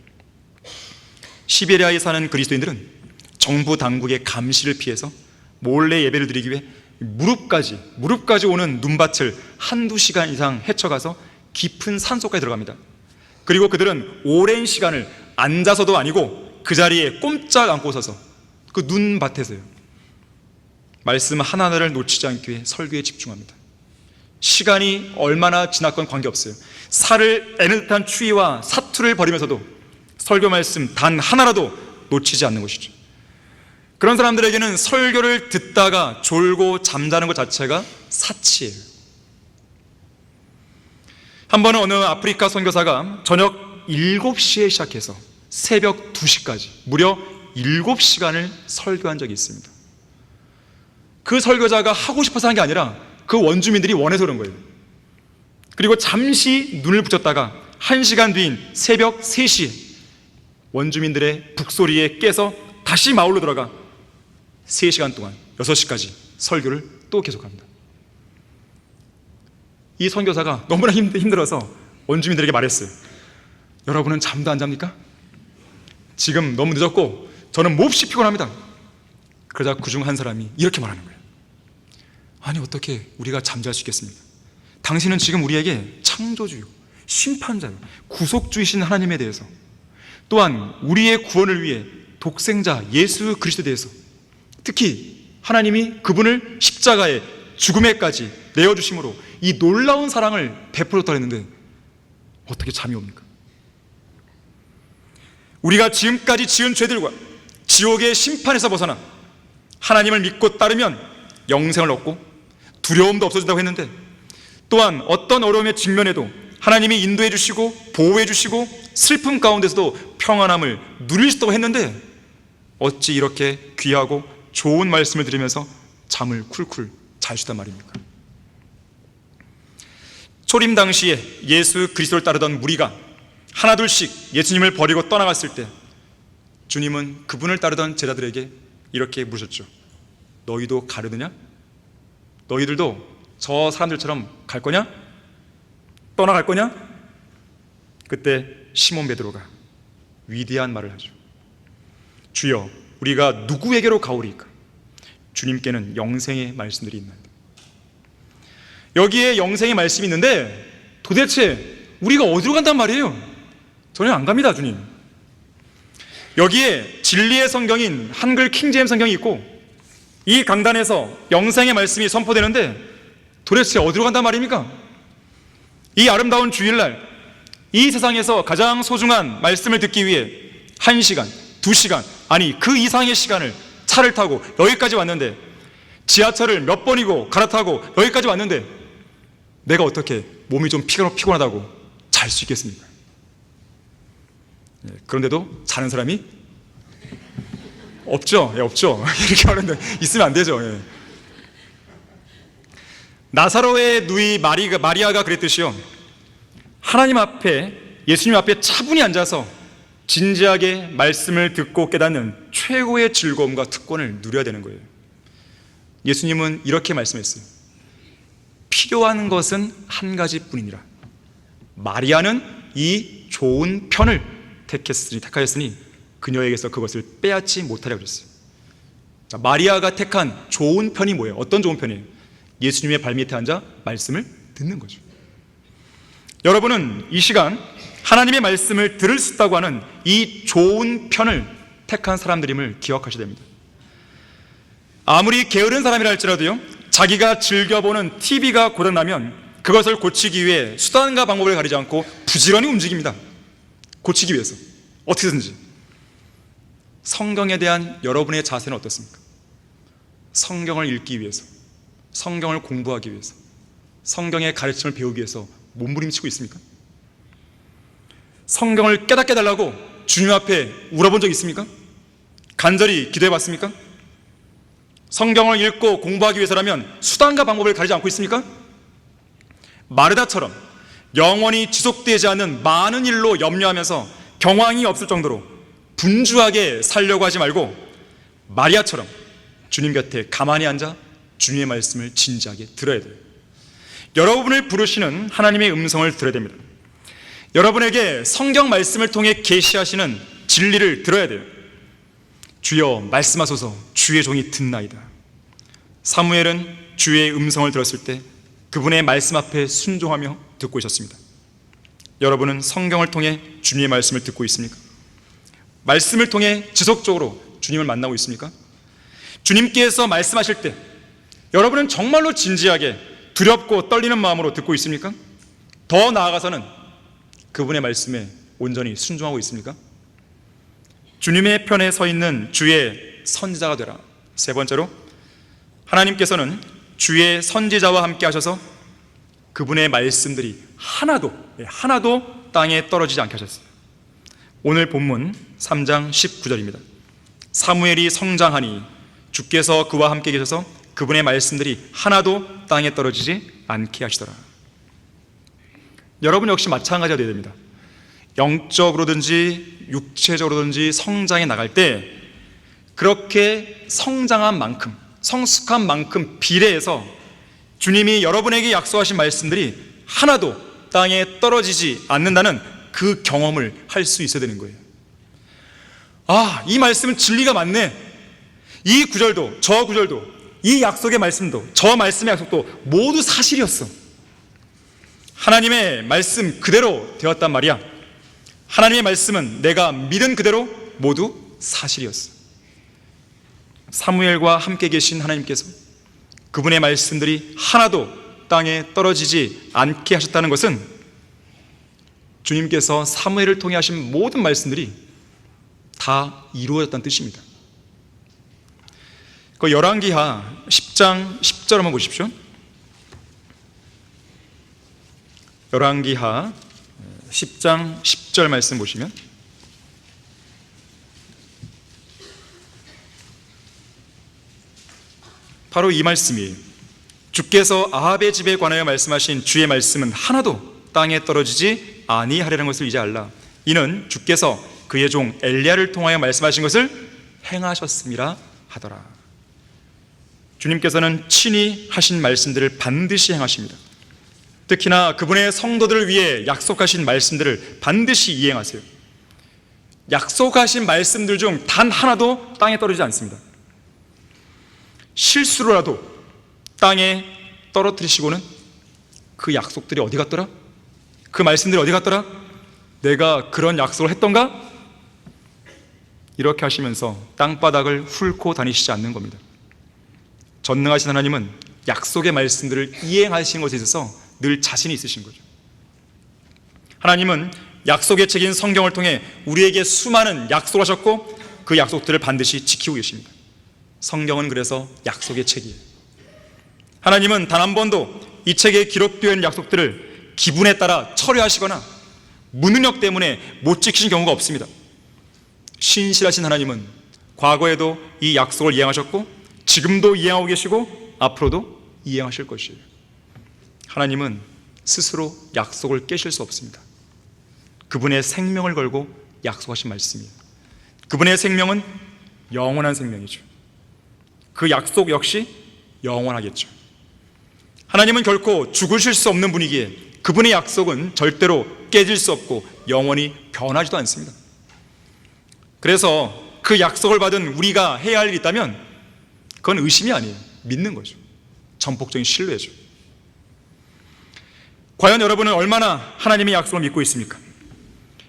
시베리아에 사는 그리스도인들은 정부 당국의 감시를 피해서 몰래 예배를 드리기 위해 무릎까지 오는 눈밭을 한두 시간 이상 헤쳐가서 깊은 산속까지 들어갑니다. 그리고 그들은 오랜 시간을 앉아서도 아니고 그 자리에 꼼짝 않고 서서 그 눈밭에서요, 말씀 하나하나를 놓치지 않기 위해 설교에 집중합니다. 시간이 얼마나 지났건 관계없어요. 살을 애는 듯한 추위와 사투를 벌이면서도 설교 말씀 단 하나라도 놓치지 않는 것이죠. 그런 사람들에게는 설교를 듣다가 졸고 잠자는 것 자체가 사치예요. 한 번은 어느 아프리카 선교사가 저녁 7시에 시작해서 새벽 2시까지 무려 7시간을 설교한 적이 있습니다. 그 설교자가 하고 싶어서 한 게 아니라 그 원주민들이 원해서 그런 거예요. 그리고 잠시 눈을 붙였다가 1시간 뒤인 새벽 3시에 원주민들의 북소리에 깨서 다시 마을로 들어가 3시간 동안 6시까지 설교를 또 계속합니다. 이 선교사가 너무나 힘들어서 원주민들에게 말했어요. 여러분은 잠도 안 잡니까? 지금 너무 늦었고 저는 몹시 피곤합니다. 그러자 그중 한 사람이 이렇게 말하는 거예요. 아니, 어떻게 우리가 잠잘 수 있겠습니까? 당신은 지금 우리에게 창조주요, 심판자요, 구속주이신 하나님에 대해서, 또한 우리의 구원을 위해 독생자 예수 그리스도에 대해서, 특히 하나님이 그분을 십자가에 죽음에까지 내어주심으로 이 놀라운 사랑을 베풀었다 했는데 어떻게 잠이 옵니까? 우리가 지금까지 지은 죄들과 지옥의 심판에서 벗어나 하나님을 믿고 따르면 영생을 얻고 두려움도 없어진다고 했는데, 또한 어떤 어려움에 직면해도 하나님이 인도해 주시고 보호해 주시고 슬픔 가운데서도 평안함을 누릴 수 있다고 했는데 어찌 이렇게 귀하고 좋은 말씀을 들으면서 잠을 쿨쿨 잘 수단 말입니까? 초림 당시에 예수 그리스도를 따르던 무리가 하나둘씩 예수님을 버리고 떠나갔을 때 주님은 그분을 따르던 제자들에게 이렇게 물으셨죠. 너희도 가려느냐? 너희들도 저 사람들처럼 갈 거냐? 떠나갈 거냐? 그때 시몬 베드로가 위대한 말을 하죠. 주여, 우리가 누구에게로 가오리까? 주님께는 영생의 말씀들이 있나이다. 여기에 영생의 말씀이 있는데 도대체 우리가 어디로 간단 말이에요? 저는 안 갑니다, 주님. 여기에 진리의 성경인 한글 킹제임스 성경이 있고 이 강단에서 영생의 말씀이 선포되는데 도대체 어디로 간단 말입니까? 이 아름다운 주일날 이 세상에서 가장 소중한 말씀을 듣기 위해 1시간, 2시간, 아니 그 이상의 시간을 차를 타고 여기까지 왔는데, 지하철을 몇 번이고 갈아타고 여기까지 왔는데 내가 어떻게 몸이 좀 피곤하다고 잘 수 있겠습니까? 그런데도 자는 사람이 없죠. 없죠. 이렇게 하는데 있으면 안 되죠. 나사로의 누이 마리아가 그랬듯이요, 하나님 앞에, 예수님 앞에 차분히 앉아서 진지하게 말씀을 듣고 깨닫는 최고의 즐거움과 특권을 누려야 되는 거예요. 예수님은 이렇게 말씀했어요. 필요한 것은 한 가지뿐이니라. 마리아는 이 좋은 편을 택하였으니 그녀에게서 그것을 빼앗지 못하려고 그랬어요. 자, 마리아가 택한 좋은 편이 뭐예요? 어떤 좋은 편이에요? 예수님의 발밑에 앉아 말씀을 듣는 거죠. 여러분은 이 시간 하나님의 말씀을 들을 수 있다고 하는 이 좋은 편을 택한 사람들임을 기억하셔야 됩니다. 아무리 게으른 사람이라 할지라도요, 자기가 즐겨보는 TV가 고장나면 그것을 고치기 위해 수단과 방법을 가리지 않고 부지런히 움직입니다. 고치기 위해서 어떻게든지. 성경에 대한 여러분의 자세는 어떻습니까? 성경을 읽기 위해서, 성경을 공부하기 위해서, 성경의 가르침을 배우기 위해서 몸부림치고 있습니까? 성경을 깨닫게 해달라고 주님 앞에 울어본 적 있습니까? 간절히 기도해 봤습니까? 성경을 읽고 공부하기 위해서라면 수단과 방법을 가리지 않고 있습니까? 마르다처럼 영원히 지속되지 않는 많은 일로 염려하면서 경황이 없을 정도로 분주하게 살려고 하지 말고 마리아처럼 주님 곁에 가만히 앉아 주님의 말씀을 진지하게 들어야 돼요. 여러분을 부르시는 하나님의 음성을 들어야 됩니다. 여러분에게 성경 말씀을 통해 계시하시는 진리를 들어야 돼요. 주여 말씀하소서, 주의 종이 듣나이다. 사무엘은 주의 음성을 들었을 때 그분의 말씀 앞에 순종하며 듣고 있었습니다. 여러분은 성경을 통해 주님의 말씀을 듣고 있습니까? 말씀을 통해 지속적으로 주님을 만나고 있습니까? 주님께서 말씀하실 때 여러분은 정말로 진지하게 두렵고 떨리는 마음으로 듣고 있습니까? 더 나아가서는 그분의 말씀에 온전히 순종하고 있습니까? 주님의 편에 서 있는 주의 선지자가 되라. 세 번째로, 하나님께서는 주의 선지자와 함께 하셔서 그분의 말씀들이 하나도 땅에 떨어지지 않게 하셨어요. 오늘 본문 3장 19절입니다. 사무엘이 성장하니 주께서 그와 함께 계셔서 그분의 말씀들이 하나도 땅에 떨어지지 않게 하시더라. 여러분 역시 마찬가지가 되어야 됩니다. 영적으로든지 육체적으로든지 성장해 나갈 때 그렇게 성장한 만큼, 성숙한 만큼 비례해서 주님이 여러분에게 약속하신 말씀들이 하나도 땅에 떨어지지 않는다는 그 경험을 할 수 있어야 되는 거예요. 아, 이 말씀은 진리가 맞네. 이 구절도 저 구절도 이 약속의 말씀도 저 말씀의 약속도 모두 사실이었어. 하나님의 말씀 그대로 되었단 말이야. 하나님의 말씀은 내가 믿은 그대로 모두 사실이었어. 사무엘과 함께 계신 하나님께서 그분의 말씀들이 하나도 땅에 떨어지지 않게 하셨다는 것은 주님께서 사무엘을 통해 하신 모든 말씀들이 다 이루어졌다는 뜻입니다. 그 열왕기하 10장 10절 한번 보십시오. 열왕기하 10장 10절 말씀 보시면 바로 이 말씀이에요. 주께서 아합의 집에 관하여 말씀하신 주의 말씀은 하나도 땅에 떨어지지 아니하리라는 것을 이제 알라. 이는 주께서 그의 종 엘리야를 통하여 말씀하신 것을 행하셨음이라 하더라. 주님께서는 친히 하신 말씀들을 반드시 행하십니다. 특히나 그분의 성도들을 위해 약속하신 말씀들을 반드시 이행하세요. 약속하신 말씀들 중 단 하나도 땅에 떨어지지 않습니다. 실수로라도 땅에 떨어뜨리시고는 그 약속들이 어디 갔더라? 그 말씀들이 어디 갔더라? 내가 그런 약속을 했던가? 이렇게 하시면서 땅바닥을 훑고 다니시지 않는 겁니다. 전능하신 하나님은 약속의 말씀들을 이행하시는 것에 있어서 늘 자신이 있으신 거죠. 하나님은 약속의 책인 성경을 통해 우리에게 수많은 약속을 하셨고 그 약속들을 반드시 지키고 계십니다. 성경은 그래서 약속의 책이에요. 하나님은 단 한 번도 이 책에 기록되어 있는 약속들을 기분에 따라 철회하시거나 무능력 때문에 못 지키신 경우가 없습니다. 신실하신 하나님은 과거에도 이 약속을 이행하셨고 지금도 이행하고 계시고 앞으로도 이행하실 것이에요. 하나님은 스스로 약속을 깨실 수 없습니다. 그분의 생명을 걸고 약속하신 말씀이에요. 그분의 생명은 영원한 생명이죠. 그 약속 역시 영원하겠죠. 하나님은 결코 죽으실 수 없는 분이기에 그분의 약속은 절대로 깨질 수 없고 영원히 변하지도 않습니다. 그래서 그 약속을 받은 우리가 해야 할 일이 있다면 그건 의심이 아니에요. 믿는 거죠. 전폭적인 신뢰죠. 과연 여러분은 얼마나 하나님의 약속을 믿고 있습니까?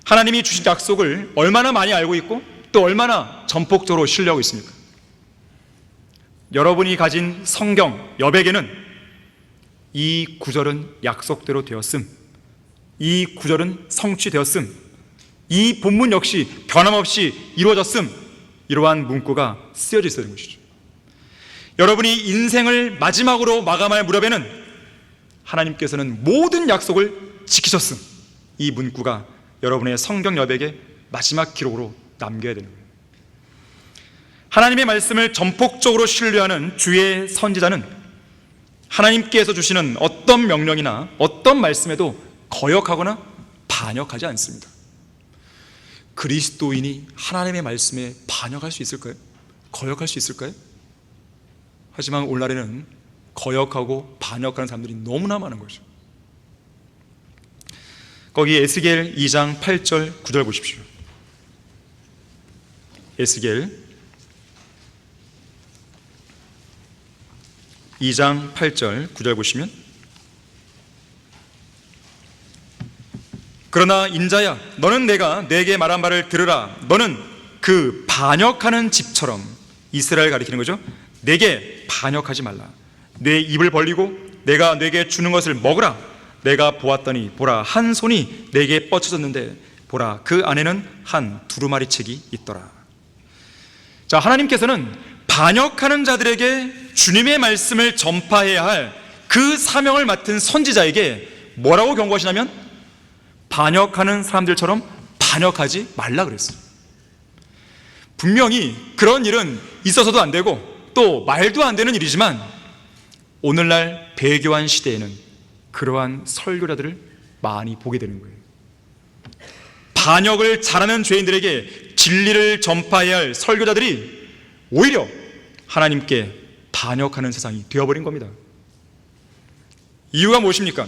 하나님이 주신 약속을 얼마나 많이 알고 있고 또 얼마나 전폭적으로 신뢰하고 있습니까? 여러분이 가진 성경 여백에는 이 구절은 약속대로 되었음, 이 구절은 성취되었음, 이 본문 역시 변함없이 이루어졌음, 이러한 문구가 쓰여져 있어야 되는 것이죠. 여러분이 인생을 마지막으로 마감할 무렵에는 하나님께서는 모든 약속을 지키셨음, 이 문구가 여러분의 성경 여백의 마지막 기록으로 남겨야 되는 거예요. 하나님의 말씀을 전폭적으로 신뢰하는 주의 선지자는 하나님께서 주시는 어떤 명령이나 어떤 말씀에도 거역하거나 반역하지 않습니다. 그리스도인이 하나님의 말씀에 반역할 수 있을까요? 거역할 수 있을까요? 하지만 오늘날에는 거역하고 반역하는 사람들이 너무나 많은 거죠. 거기 에스겔 2장 8절 9절 보십시오. 에스겔 2장 8절 9절 보시면, 그러나 인자야, 너는 내가 내게 말한 말을 들으라. 너는 그 반역하는 집처럼, 이스라엘 가리키는 거죠. 내게 반역하지 말라. 내 입을 벌리고 내가 내게 주는 것을 먹으라. 내가 보았더니 보라, 한 손이 내게 뻗쳐졌는데 보라, 그 안에는 한 두루마리 책이 있더라. 자, 하나님께서는 반역하는 자들에게 주님의 말씀을 전파해야 할 그 사명을 맡은 선지자에게 뭐라고 경고하시냐면, 반역하는 사람들처럼 반역하지 말라 그랬어요. 분명히 그런 일은 있어서도 안 되고 또 말도 안 되는 일이지만, 오늘날 배교한 시대에는 그러한 설교자들을 많이 보게 되는 거예요. 반역을 잘하는 죄인들에게 진리를 전파해야 할 설교자들이 오히려 하나님께 반역하는 세상이 되어버린 겁니다. 이유가 무엇입니까?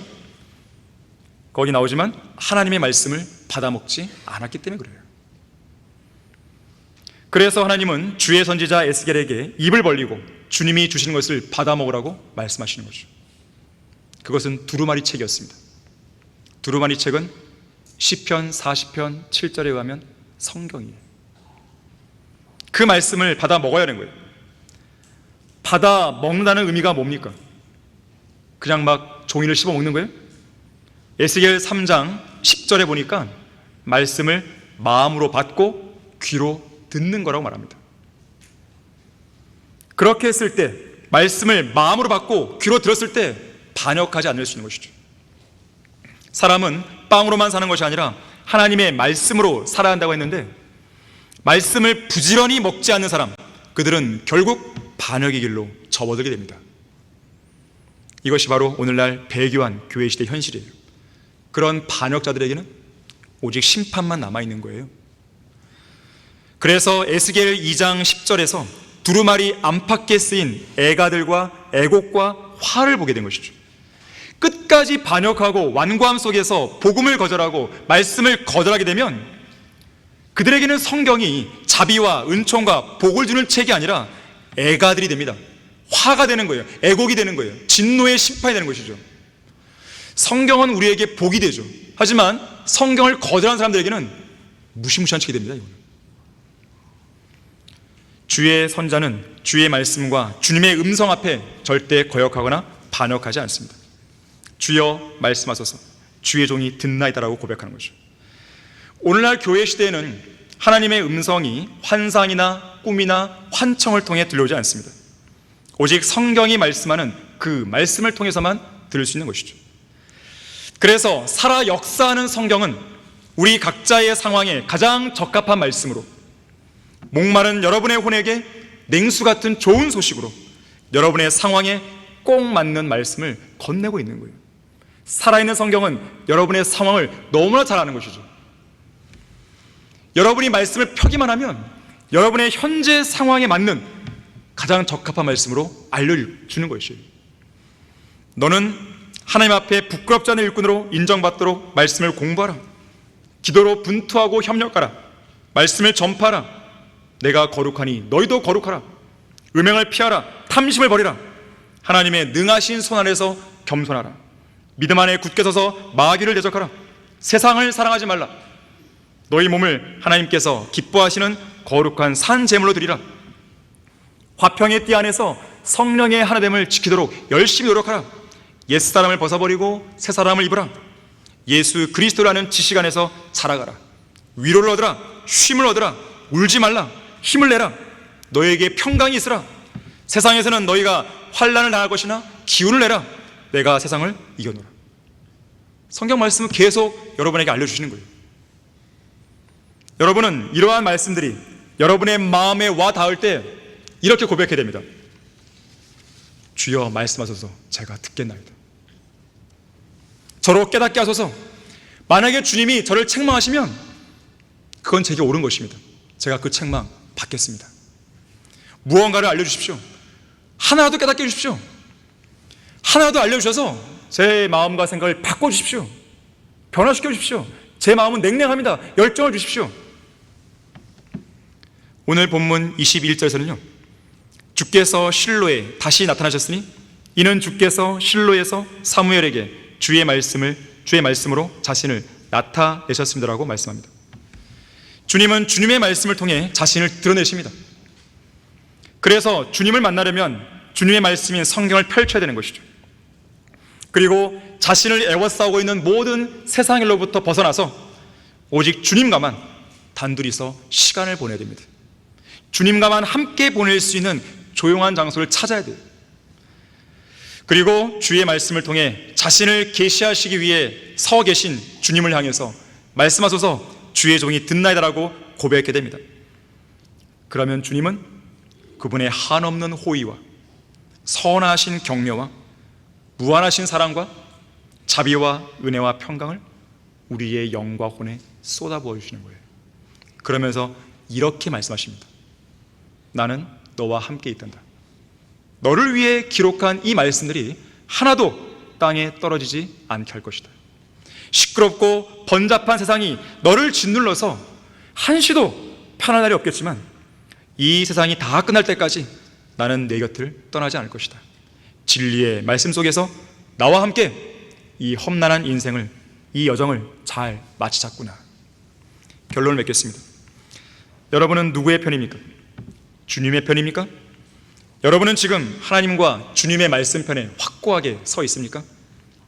거기 나오지만 하나님의 말씀을 받아먹지 않았기 때문에 그래요. 그래서 하나님은 주의 선지자 에스겔에게 입을 벌리고 주님이 주시는 것을 받아먹으라고 말씀하시는 거죠. 그것은 두루마리 책이었습니다. 두루마리 책은 시편 40편 7절에 의하면 성경이에요. 그 말씀을 받아 먹어야 하는 거예요. 받아 먹는다는 의미가 뭡니까? 그냥 막 종이를 씹어 먹는 거예요? 에스겔 3장 10절에 보니까 말씀을 마음으로 받고 귀로 듣는 거라고 말합니다. 그렇게 했을 때, 말씀을 마음으로 받고 귀로 들었을 때 반역하지 않을 수 있는 것이죠. 사람은 빵으로만 사는 것이 아니라 하나님의 말씀으로 살아야 한다고 했는데, 말씀을 부지런히 먹지 않는 사람, 그들은 결국 반역의 길로 접어들게 됩니다. 이것이 바로 오늘날 배교한 교회 시대 현실이에요. 그런 반역자들에게는 오직 심판만 남아있는 거예요. 그래서 에스겔 2장 10절에서 두루마리 안팎에 쓰인 애가들과 애곡과 화를 보게 된 것이죠. 끝까지 반역하고 완고함 속에서 복음을 거절하고 말씀을 거절하게 되면 그들에게는 성경이 자비와 은총과 복을 주는 책이 아니라 애가들이 됩니다. 화가 되는 거예요. 애곡이 되는 거예요. 진노의 심판이 되는 것이죠. 성경은 우리에게 복이 되죠. 하지만 성경을 거절한 사람들에게는 무시무시한 책이 됩니다. 이거는. 주의 선자는 주의 말씀과 주님의 음성 앞에 절대 거역하거나 반역하지 않습니다. 주여 말씀하소서, 주의 종이 듣나이다라고 고백하는 거죠. 오늘날 교회 시대에는 하나님의 음성이 환상이나 꿈이나 환청을 통해 들려오지 않습니다. 오직 성경이 말씀하는 그 말씀을 통해서만 들을 수 있는 것이죠. 그래서 살아 역사하는 성경은 우리 각자의 상황에 가장 적합한 말씀으로, 목마른 여러분의 혼에게 냉수 같은 좋은 소식으로 여러분의 상황에 꼭 맞는 말씀을 건네고 있는 거예요. 살아있는 성경은 여러분의 상황을 너무나 잘 아는 것이죠. 여러분이 말씀을 펴기만 하면 여러분의 현재 상황에 맞는 가장 적합한 말씀으로 알려주는 것이에요. 너는 하나님 앞에 부끄럽지 않은 일꾼으로 인정받도록 말씀을 공부하라. 기도로 분투하고 협력하라. 말씀을 전파하라. 내가 거룩하니 너희도 거룩하라. 음행을 피하라. 탐심을 버리라. 하나님의 능하신 손 아래서 겸손하라. 믿음 안에 굳게 서서 마귀를 대적하라. 세상을 사랑하지 말라. 너희 몸을 하나님께서 기뻐하시는 거룩한 산 제물로 드리라. 화평의 띠 안에서 성령의 하나됨을 지키도록 열심히 노력하라. 옛사람을 벗어버리고 새사람을 입으라. 예수 그리스도라는 지식 안에서 자라가라. 위로를 얻으라. 쉼을 얻으라. 울지 말라. 힘을 내라. 너에게 평강이 있으라. 세상에서는 너희가 환난을 당할 것이나 기운을 내라. 내가 세상을 이겨노라. 성경 말씀은 계속 여러분에게 알려주시는 거예요. 여러분은 이러한 말씀들이 여러분의 마음에 와 닿을 때 이렇게 고백해야 됩니다. 주여 말씀하소서, 제가 듣겠나이다. 저로 깨닫게 하소서. 만약에 주님이 저를 책망하시면 그건 제게 옳은 것입니다. 제가 그 책망 받겠습니다. 무언가를 알려주십시오. 하나라도 깨닫게 해주십시오. 하나라도 알려주셔서 제 마음과 생각을 바꿔주십시오. 변화시켜 주십시오. 제 마음은 냉랭합니다. 열정을 주십시오. 오늘 본문 21절에서는요, 주께서 실로에 다시 나타나셨으니 이는 주께서 실로에서 사무엘에게 주의 말씀으로 자신을 나타내셨습니다라고 말씀합니다. 주님은 주님의 말씀을 통해 자신을 드러내십니다. 그래서 주님을 만나려면 주님의 말씀인 성경을 펼쳐야 되는 것이죠. 그리고 자신을 애워싸고 있는 모든 세상 일로부터 벗어나서 오직 주님과만 단둘이서 시간을 보내야 됩니다. 주님과만 함께 보낼 수 있는 조용한 장소를 찾아야 돼요. 그리고 주의 말씀을 통해 자신을 계시하시기 위해 서 계신 주님을 향해서 말씀하소서 주의 종이 듣나이다라고 고백하게 됩니다. 그러면 주님은 그분의 한없는 호의와 선하신 격려와 무한하신 사랑과 자비와 은혜와 평강을 우리의 영과 혼에 쏟아부어 주시는 거예요. 그러면서 이렇게 말씀하십니다. 나는 너와 함께 있단다. 너를 위해 기록한 이 말씀들이 하나도 땅에 떨어지지 않게 할 것이다. 시끄럽고 번잡한 세상이 너를 짓눌러서 한시도 편할 날이 없겠지만 이 세상이 다 끝날 때까지 나는 내 곁을 떠나지 않을 것이다. 진리의 말씀 속에서 나와 함께 이 험난한 인생을, 이 여정을 잘 마치자꾸나. 결론을 맺겠습니다. 여러분은 누구의 편입니까? 주님의 편입니까? 여러분은 지금 하나님과 주님의 말씀 편에 확고하게 서 있습니까?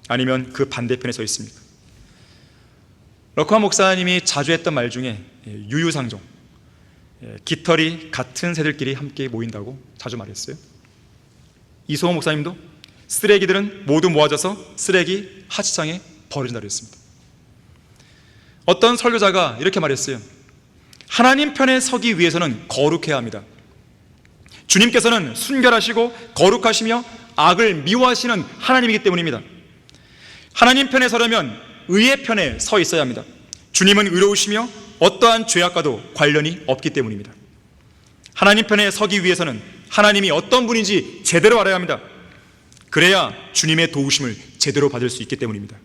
아니면 그 반대편에 서 있습니까? 러커한 목사님이 자주 했던 말 중에 유유상종, 깃털이 같은 새들끼리 함께 모인다고 자주 말했어요. 이소호 목사님도 쓰레기들은 모두 모아져서 쓰레기 하치장에 버려진다고 했습니다. 어떤 설교자가 이렇게 말했어요. 하나님 편에 서기 위해서는 거룩해야 합니다. 주님께서는 순결하시고 거룩하시며 악을 미워하시는 하나님이기 때문입니다. 하나님 편에 서려면 의의 편에 서 있어야 합니다. 주님은 의로우시며 어떠한 죄악과도 관련이 없기 때문입니다. 하나님 편에 서기 위해서는 하나님이 어떤 분인지 제대로 알아야 합니다. 그래야 주님의 도우심을 제대로 받을 수 있기 때문입니다.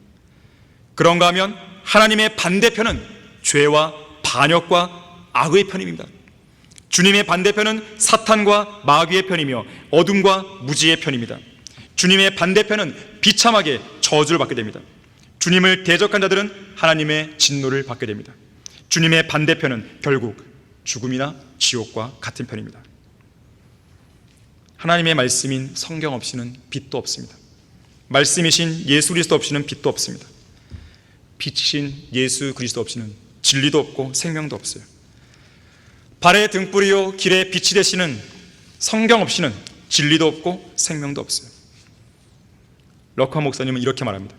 그런가 하면 하나님의 반대편은 죄와 반역과 악의 편입니다. 주님의 반대편은 사탄과 마귀의 편이며 어둠과 무지의 편입니다. 주님의 반대편은 비참하게 저주를 받게 됩니다. 주님을 대적한 자들은 하나님의 진노를 받게 됩니다. 주님의 반대편은 결국 죽음이나 지옥과 같은 편입니다. 하나님의 말씀인 성경 없이는 빛도 없습니다. 말씀이신 예수 그리스도 없이는 빛도 없습니다. 빛이신 예수 그리스도 없이는 진리도 없고 생명도 없어요. 발의 등불이요 길의 빛이 되시는 성경 없이는 진리도 없고 생명도 없어요. 러커 목사님은 이렇게 말합니다.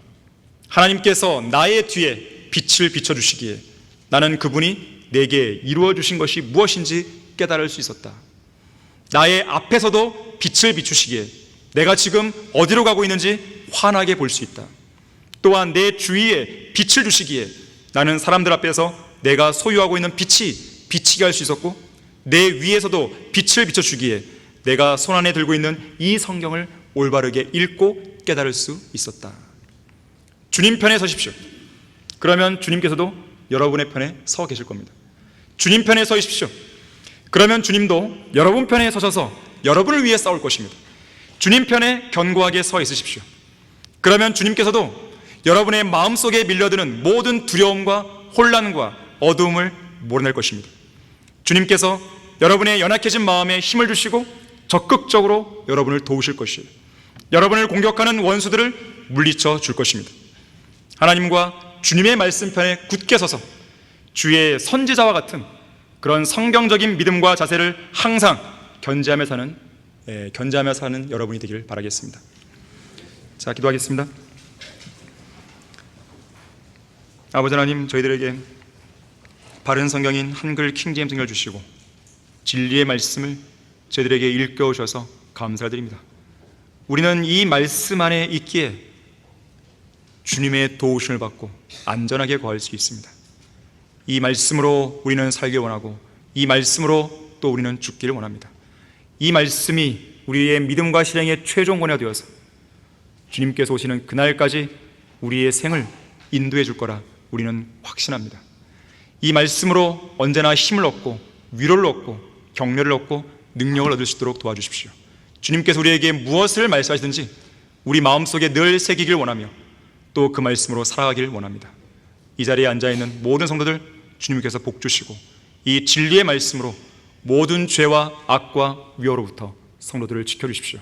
하나님께서 나의 뒤에 빛을 비춰주시기에 나는 그분이 내게 이루어 주신 것이 무엇인지 깨달을 수 있었다. 나의 앞에서도 빛을 비추시기에 내가 지금 어디로 가고 있는지 환하게 볼 수 있다. 또한 내 주위에 빛을 주시기에 나는 사람들 앞에서 내가 소유하고 있는 빛이 비치게 할 수 있었고, 내 위에서도 빛을 비춰주기에 내가 손안에 들고 있는 이 성경을 올바르게 읽고 깨달을 수 있었다. 주님 편에 서십시오. 그러면 주님께서도 여러분의 편에 서 계실 겁니다. 주님 편에 서 있십시오. 그러면 주님도 여러분 편에 서셔서 여러분을 위해 싸울 것입니다. 주님 편에 견고하게 서 있으십시오. 그러면 주님께서도 여러분의 마음속에 밀려드는 모든 두려움과 혼란과 어두움을 몰아낼 것입니다. 주님께서 여러분의 연약해진 마음에 힘을 주시고 적극적으로 여러분을 도우실 것이에요. 여러분을 공격하는 원수들을 물리쳐 줄 것입니다. 하나님과 주님의 말씀 편에 굳게 서서 주의 선지자와 같은 그런 성경적인 믿음과 자세를 항상 견지하며 사는 여러분이 되기를 바라겠습니다. 자, 기도하겠습니다. 아버지 하나님, 저희들에게 바른 성경인 한글 킹제임스 성경을 주시고 진리의 말씀을 저희들에게 일깨우셔서 감사드립니다. 우리는 이 말씀 안에 있기에 주님의 도우심을 받고 안전하게 거할 수 있습니다. 이 말씀으로 우리는 살길 원하고 이 말씀으로 또 우리는 죽기를 원합니다. 이 말씀이 우리의 믿음과 실행의 최종권이 되어서 주님께서 오시는 그날까지 우리의 생을 인도해 줄 거라 우리는 확신합니다. 이 말씀으로 언제나 힘을 얻고 위로를 얻고 격려를 얻고 능력을 얻을 수 있도록 도와주십시오. 주님께서 우리에게 무엇을 말씀하시든지 우리 마음속에 늘 새기길 원하며 또 그 말씀으로 살아가길 원합니다. 이 자리에 앉아있는 모든 성도들 주님께서 복 주시고 이 진리의 말씀으로 모든 죄와 악과 위험으로부터 성도들을 지켜주십시오.